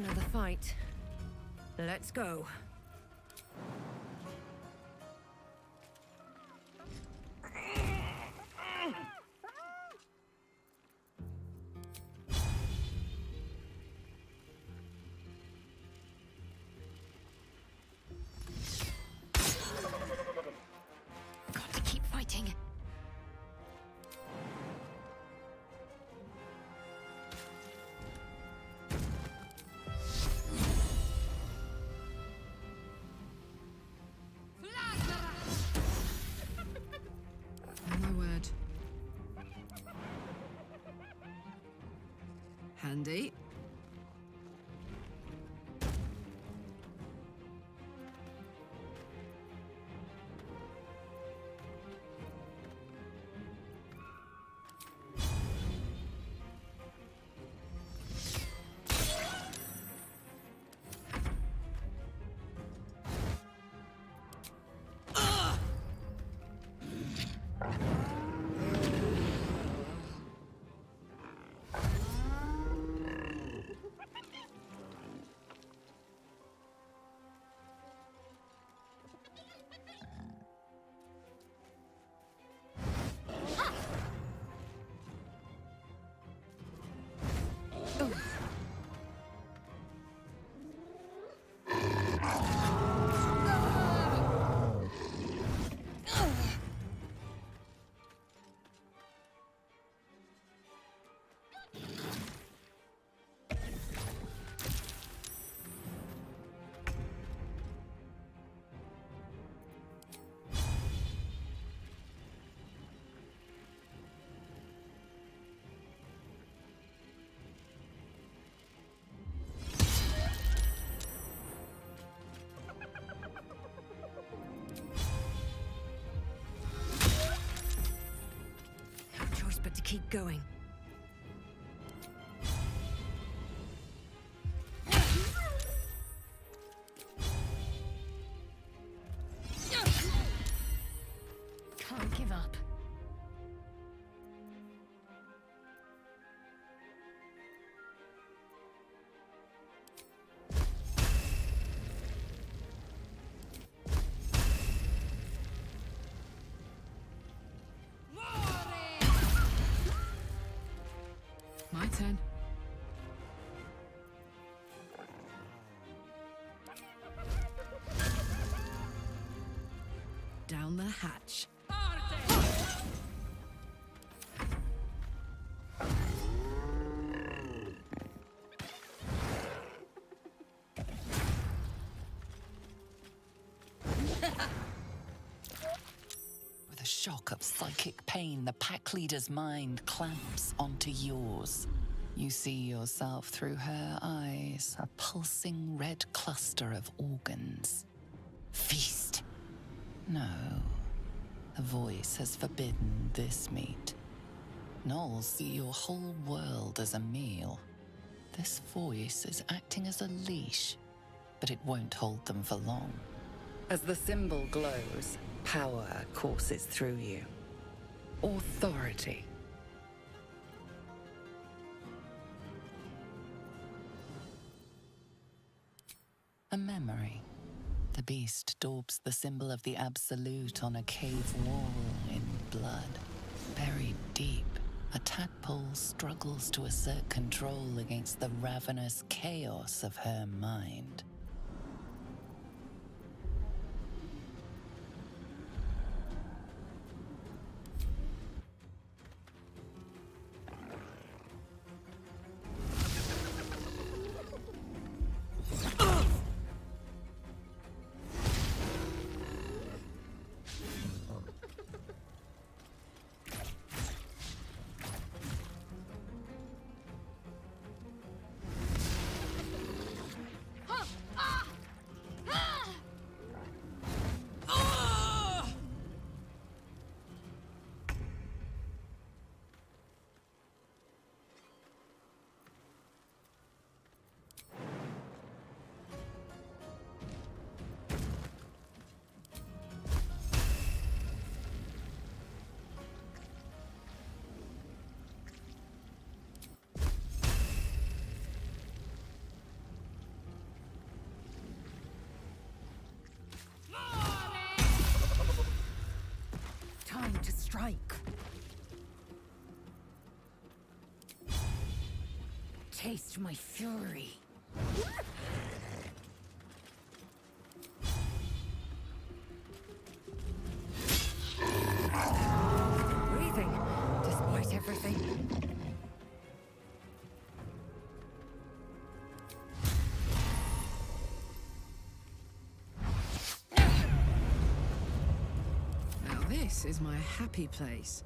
Another fight. Let's go. Got to keep fighting. Oh my word. Handy. But to keep going. Can't give up. My turn. Down the hatch. With a shock of psychic pain, the pack leader's mind clamps onto yours. You see yourself through her eyes, a pulsing red cluster of organs. Feast. No, the voice has forbidden this meat. Gnolls see your whole world as a meal. This voice is acting as a leash, but it won't hold them for long. As the symbol glows, power courses through you. Authority. A memory. The beast daubs the symbol of the Absolute on a cave wall in blood. Buried deep, a tadpole struggles to assert control against the ravenous chaos of her mind. to strike. Taste my fury. Breathing, despite everything. Now this is my happy place.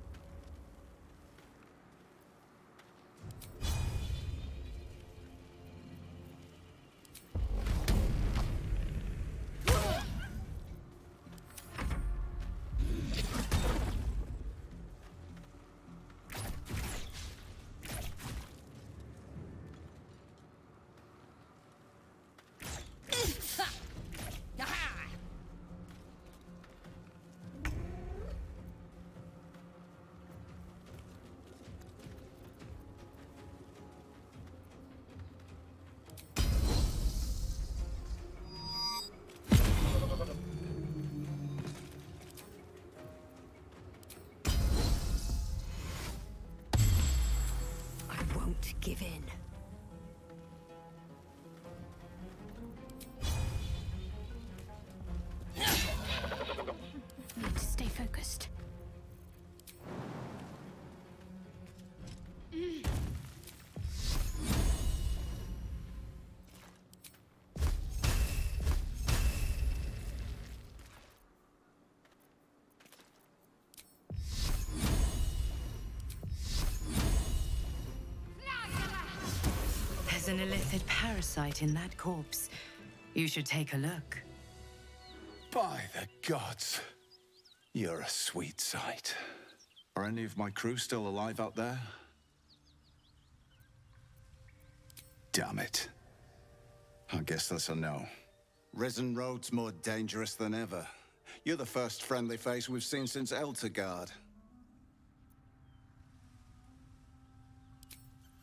Give in. Need to stay focused. There's an illithid parasite in that corpse. You should take a look. By the gods, you're a sweet sight. Are any of my crew still alive out there? Damn it. I guess that's a no. Risen Road's more dangerous than ever. You're the first friendly face we've seen since Eltergard.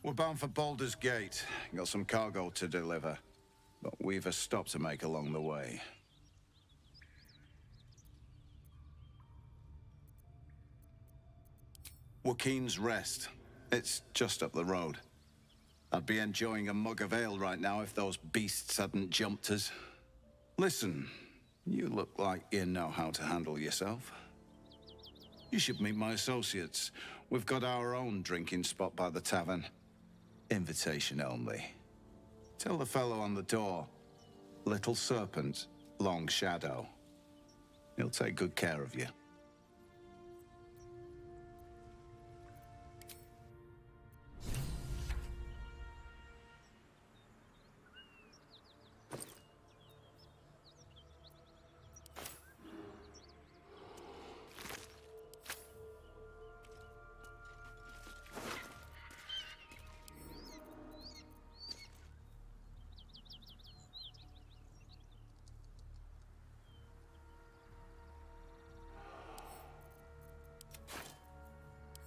We're bound for Baldur's Gate. Got some cargo to deliver. But we've a stop to make along the way. Joaquin's Rest. It's just up the road. I'd be enjoying a mug of ale right now if those beasts hadn't jumped us. Listen, you look like you know how to handle yourself. You should meet my associates. We've got our own drinking spot by the tavern. Invitation only. Tell the fellow on the door. Little Serpent, Long Shadow. He'll take good care of you.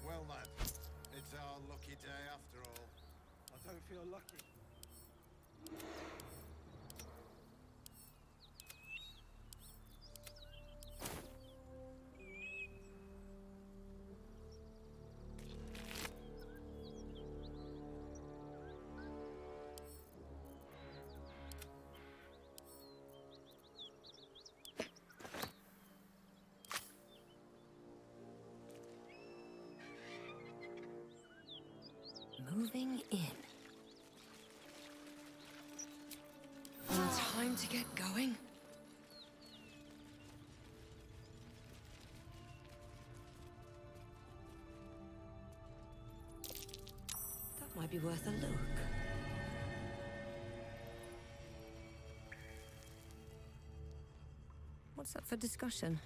Well, lad, it's our lucky day after all. I don't feel lucky. Moving in. Time to get going. That might be worth a look. What's up for discussion?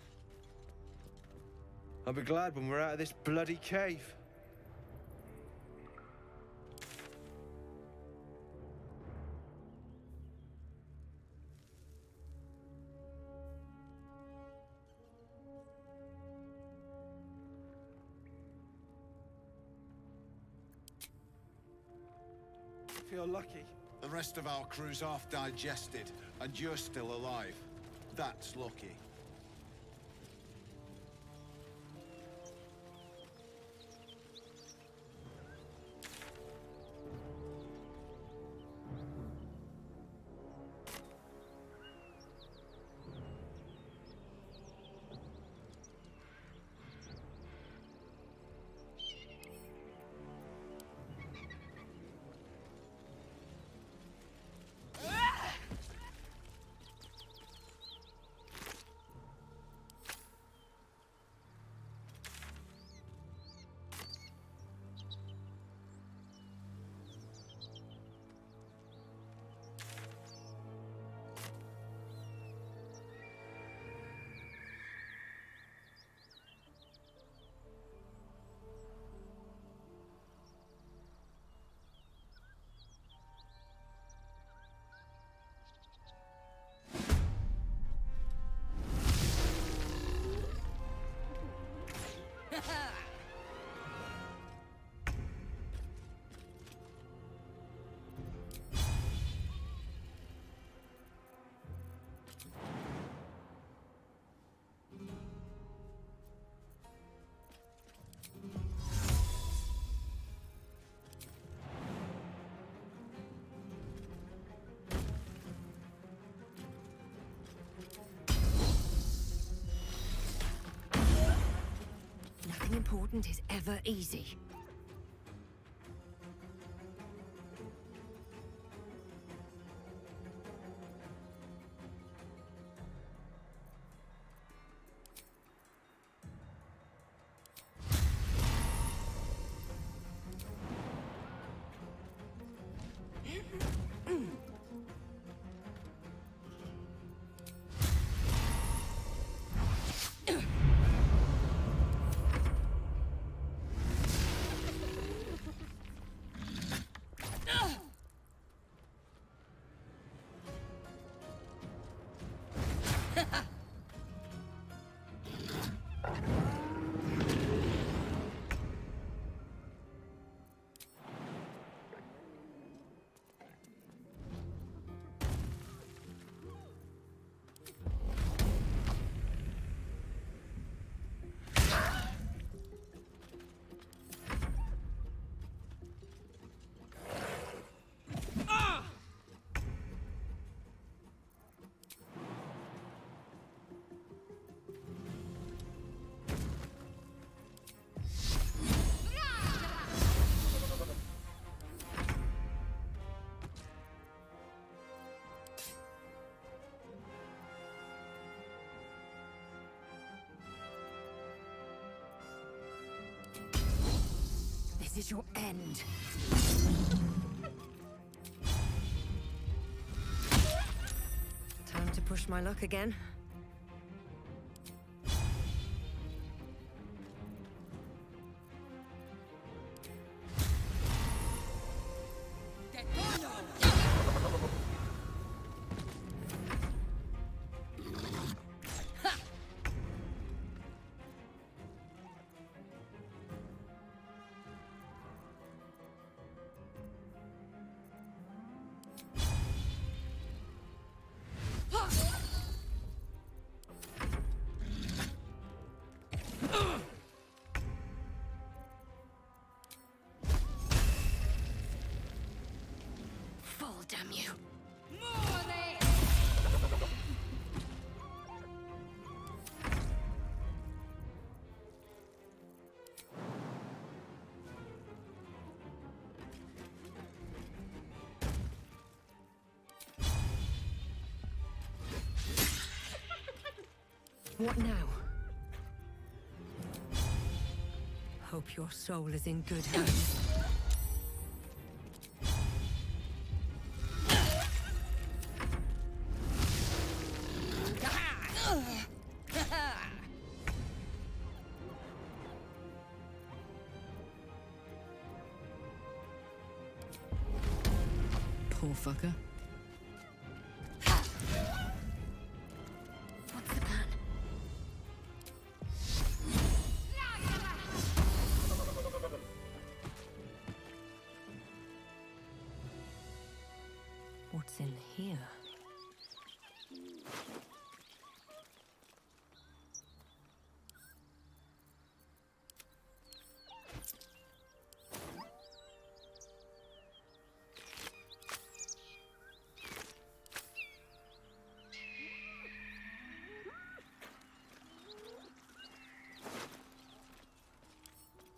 I'll be glad when we're out of this bloody cave. Feel lucky. The rest of our crew's half digested, and you're still alive. That's lucky. Nothing important is ever easy. This is your end. Time to push my luck again. Fall, damn you. What now? Hope your soul is in good hands. Poor fucker. What's the plan? What's in here?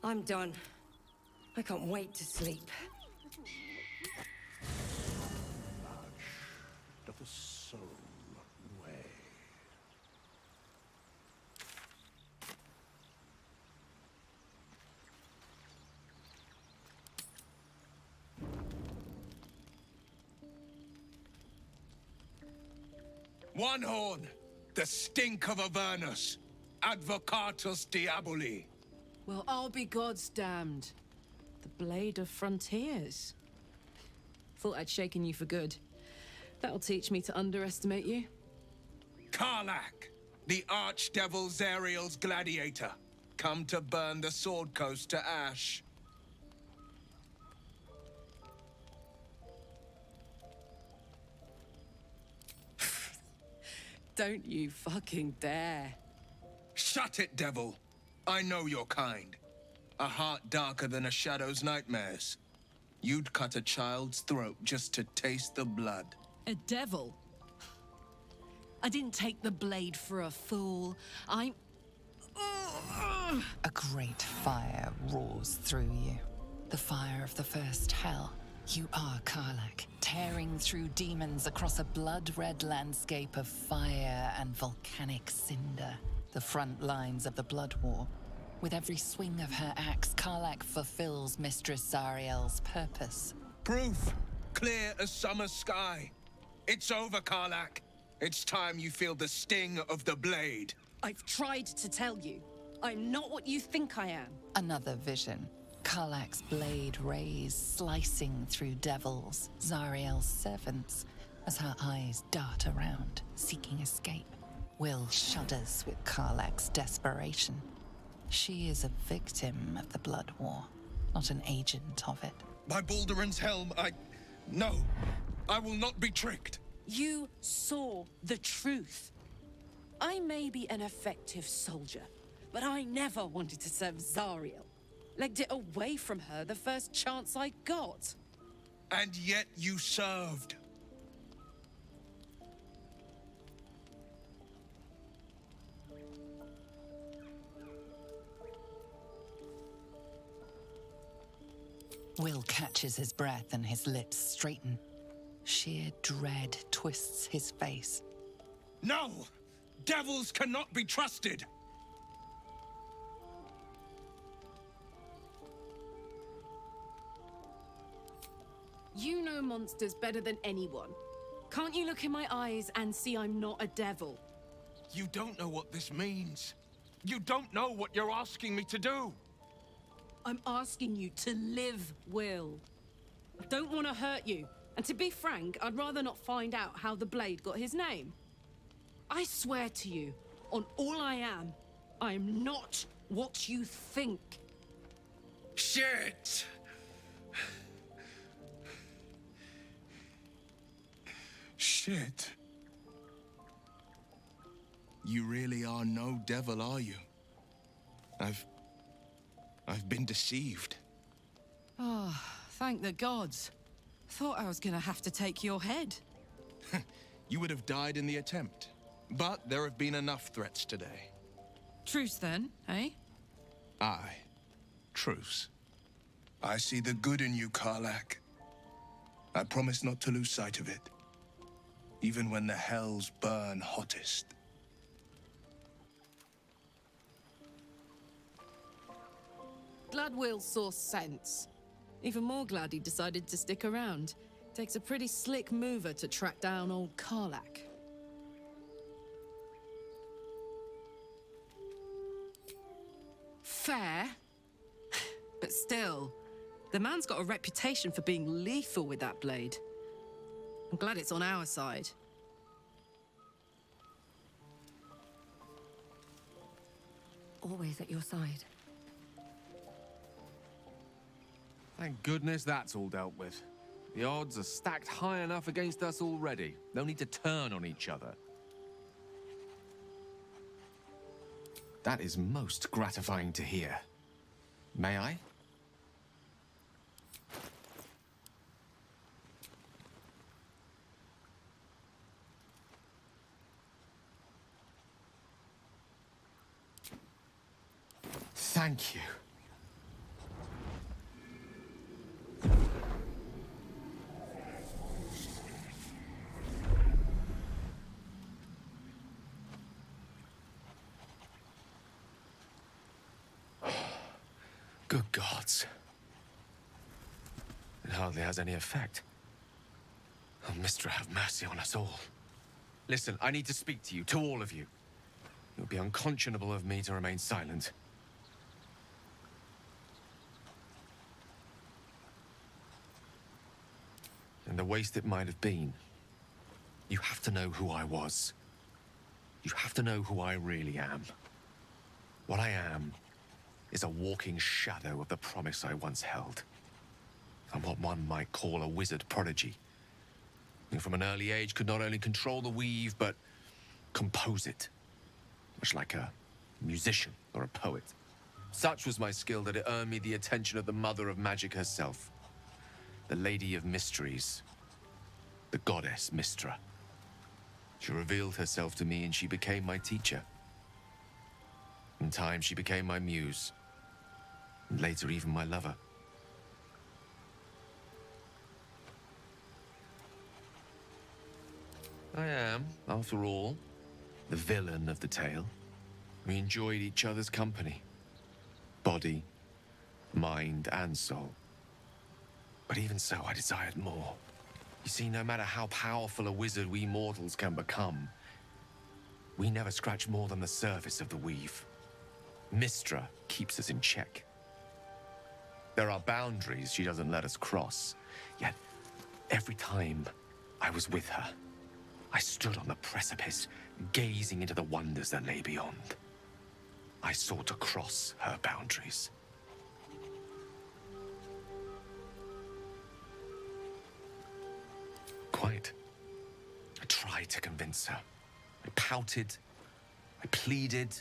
I'm done. I can't wait to sleep. Doth the soul weigh? One horn, the stink of Avernus, Advocatus Diaboli. Well, I'll be God's damned. The Blade of Frontiers. Thought I'd shaken you for good. That'll teach me to underestimate you. Karlach, the Archdevil Zariel's gladiator. come to burn the Sword Coast to ash. Don't you fucking dare. Shut it, devil. I know your kind. A heart darker than a shadow's nightmares. You'd cut a child's throat just to taste the blood. A devil? I didn't take the blade for a fool. I'm... A great fire roars through you. The fire of the first hell. You are Karlach, tearing through demons across a blood-red landscape of fire and volcanic cinder. The front lines of the Blood War. With every swing of her axe, Karlach fulfills Mistress Zariel's purpose. Proof! Clear as summer sky. It's over, Karlach. It's time you feel the sting of the blade. I've tried to tell you. I'm not what you think I am. Another vision. Karlach's blade rays slicing through devils, Zariel's servants, as her eyes dart around, seeking escape. Will shudders with Karlach's desperation. She is a victim of the Blood War, not an agent of it. By Balduran's helm, No, I will not be tricked. You saw the truth. I may be an effective soldier, but I never wanted to serve Zariel. Legged it away from her the first chance I got. And yet you served. Will catches his breath and his lips straighten. Sheer dread twists his face. No! Devils cannot be trusted! You know monsters better than anyone. Can't you look in my eyes and see I'm not a devil? You don't know what this means. You don't know what you're asking me to do. I'm asking you to live, Will. I don't want to hurt you. And to be frank, I'd rather not find out how the blade got his name. I swear to you, on all I am not what you think. Shit! Shit. You really are no devil, are you? I've been deceived. Oh, thank the gods. Thought I was gonna have to take your head. You would have died in the attempt. But there have been enough threats today. Truce then, eh? Aye. Truce. I see the good in you, Karlach. I promise not to lose sight of it. Even when the hells burn hottest. Glad Will saw sense. Even more glad he decided to stick around. Takes a pretty slick mover to track down old Karlach. Fair. But still, the man's got a reputation for being lethal with that blade. I'm glad it's on our side. Always at your side. Thank goodness that's all dealt with. The odds are stacked high enough against us already. No need to turn on each other. That is most gratifying to hear. May I? Thank you. Good gods. It hardly has any effect. Oh, Mister, have mercy on us all. Listen, I need to speak to you, to all of you. It would be unconscionable of me to remain silent. And the waste it might have been. You have to know who I was. You have to know who I really am. What I am is a walking shadow of the promise I once held. I'm what one might call a wizard prodigy, who from an early age could not only control the weave, but compose it, much like a musician or a poet. Such was my skill that it earned me the attention of the mother of magic herself, the Lady of Mysteries, the goddess Mystra. She revealed herself to me and she became my teacher. In time, she became my muse, and later even my lover. I am, after all, the villain of the tale. We enjoyed each other's company. Body, mind, and soul. But even so, I desired more. You see, no matter how powerful a wizard we mortals can become, we never scratch more than the surface of the weave. Mystra keeps us in check. There are boundaries she doesn't let us cross, yet every time I was with her, I stood on the precipice, gazing into the wonders that lay beyond. I sought to cross her boundaries. Quite. I tried to convince her. I pouted. I pleaded.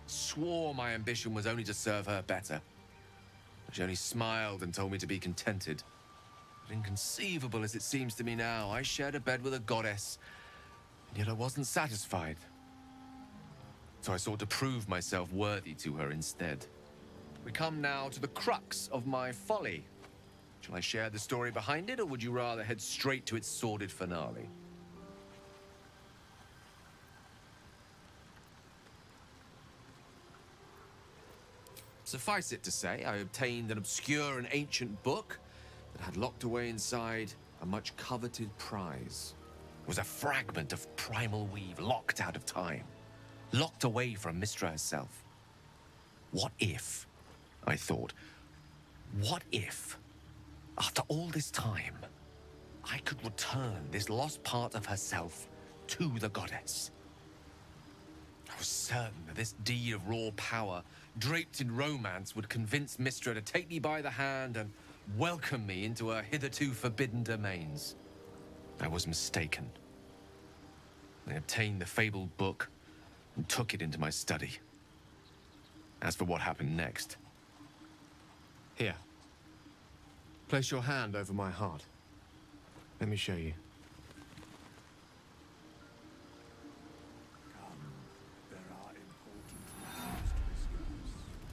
Swore my ambition was only to serve her better. She only smiled and told me to be contented. But inconceivable as it seems to me now, I shared a bed with a goddess, and yet I wasn't satisfied. So I sought to prove myself worthy to her instead. We come now to the crux of my folly. Shall I share the story behind it, or would you rather head straight to its sordid finale? Suffice it to say, I obtained an obscure and ancient book that had locked away inside a much coveted prize. It was a fragment of primal weave locked out of time, locked away from Mystra herself. What if, I thought, what if, after all this time, I could return this lost part of herself to the goddess? I was certain that this deed of raw power, draped in romance, would convince Mystra to take me by the hand and welcome me into her hitherto forbidden domains. I was mistaken. I obtained the fabled book and took it into my study. As for what happened next... Here. Place your hand over my heart. Let me show you.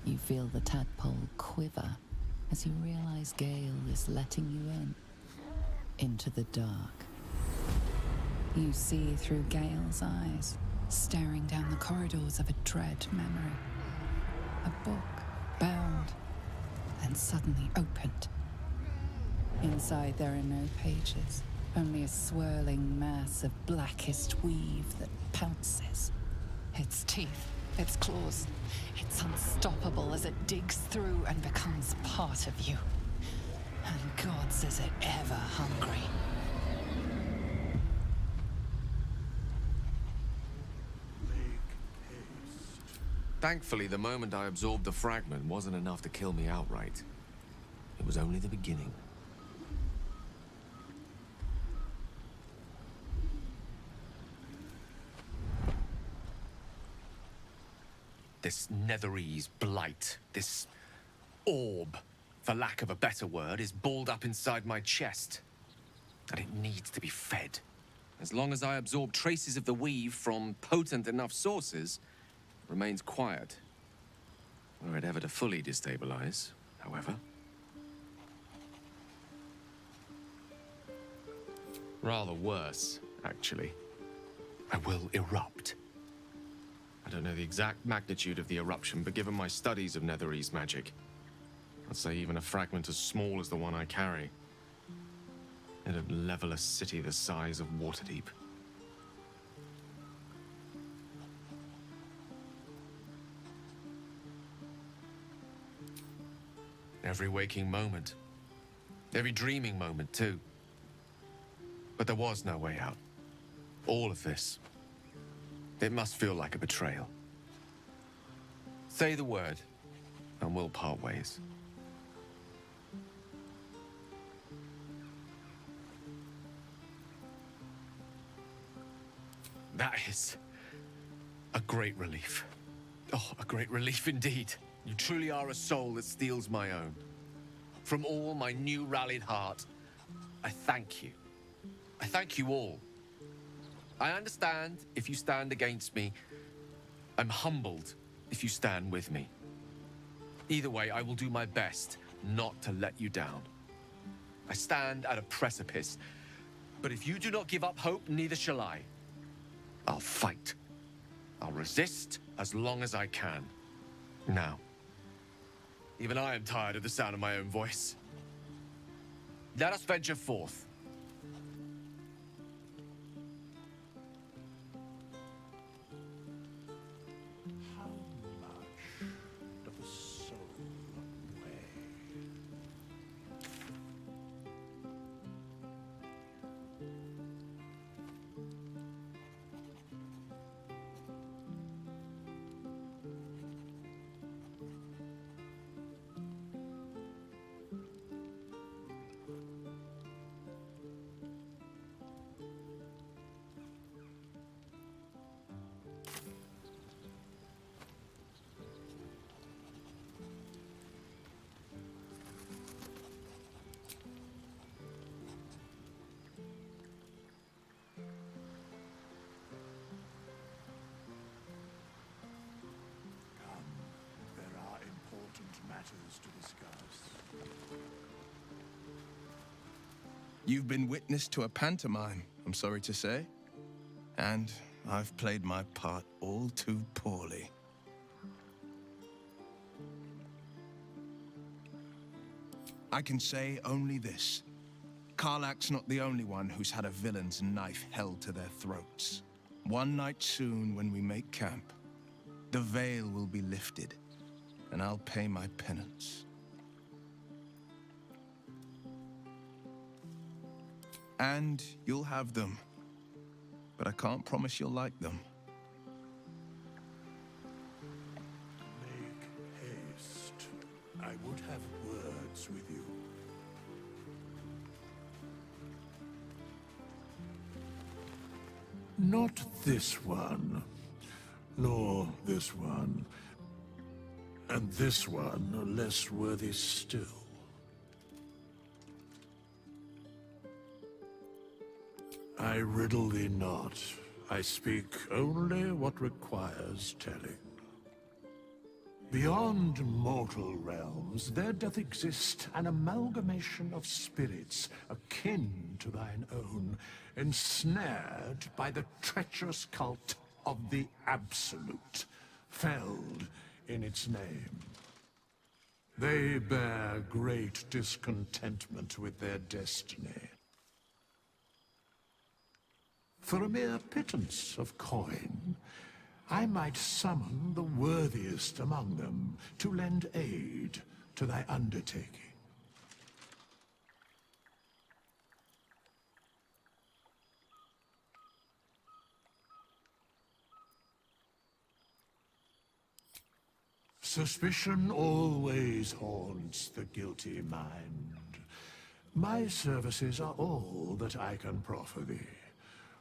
You feel the tadpole quiver as you realize Gale is letting you into the dark. You see through Gale's eyes, staring down the corridors of a dread memory. A book, bound, and suddenly opened. Inside there are no pages, only a swirling mass of blackest weave that pounces. Its teeth, its claws, it's unstoppable as it digs through and becomes part of you. And gods, is it ever hungry. Thankfully, the moment I absorbed the fragment wasn't enough to kill me outright. It was only the beginning. This Netherese blight, this orb, for lack of a better word, is balled up inside my chest. And it needs to be fed. As long as I absorb traces of the weave from potent enough sources, it remains quiet. Were it ever to fully destabilize, however. Rather worse, actually. I will erupt. I don't know the exact magnitude of the eruption, but given my studies of Netherese magic, I'd say even a fragment as small as the one I carry, it'd level a city the size of Waterdeep. Every waking moment. Every dreaming moment, too. But there was no way out. All of this. It must feel like a betrayal. Say the word, and we'll part ways. That is a great relief. Oh, a great relief indeed. You truly are a soul that steals my own. From all my new rallied heart, I thank you. I thank you all. I understand if you stand against me. I'm humbled if you stand with me. Either way, I will do my best not to let you down. I stand at a precipice, but if you do not give up hope, neither shall I. I'll fight. I'll resist as long as I can. Now, even I am tired of the sound of my own voice. Let us venture forth. How much does a soul weigh? There are important matters to discuss. You've been witness to a pantomime, I'm sorry to say. And I've played my part all too poorly. I can say only this. Karlach's not the only one who's had a villain's knife held to their throats. One night soon, when we make camp, the veil will be lifted, and I'll pay my penance. And you'll have them, but I can't promise you'll like them. Make haste. I would have words with you. Not this one, nor this one, and this one are less worthy still. I riddle thee not. I speak only what requires telling. Beyond mortal realms, there doth exist an amalgamation of spirits akin to thine own, ensnared by the treacherous cult of the Absolute, felled in its name. They bear great discontentment with their destiny. For a mere pittance of coin, I might summon the worthiest among them to lend aid to thy undertaking. Suspicion always haunts the guilty mind. My services are all that I can proffer thee.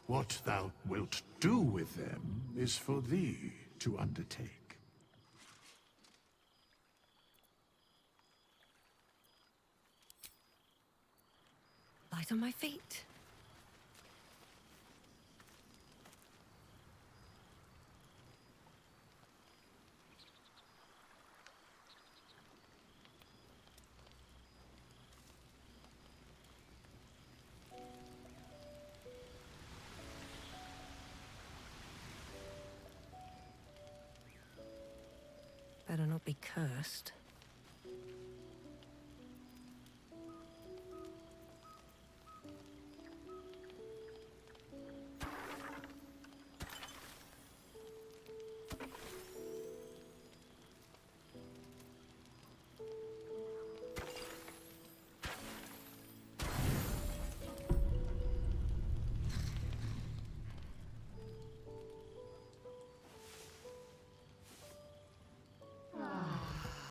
What thou wilt do with them is for thee to undertake. Light on my feet. Better not be cursed.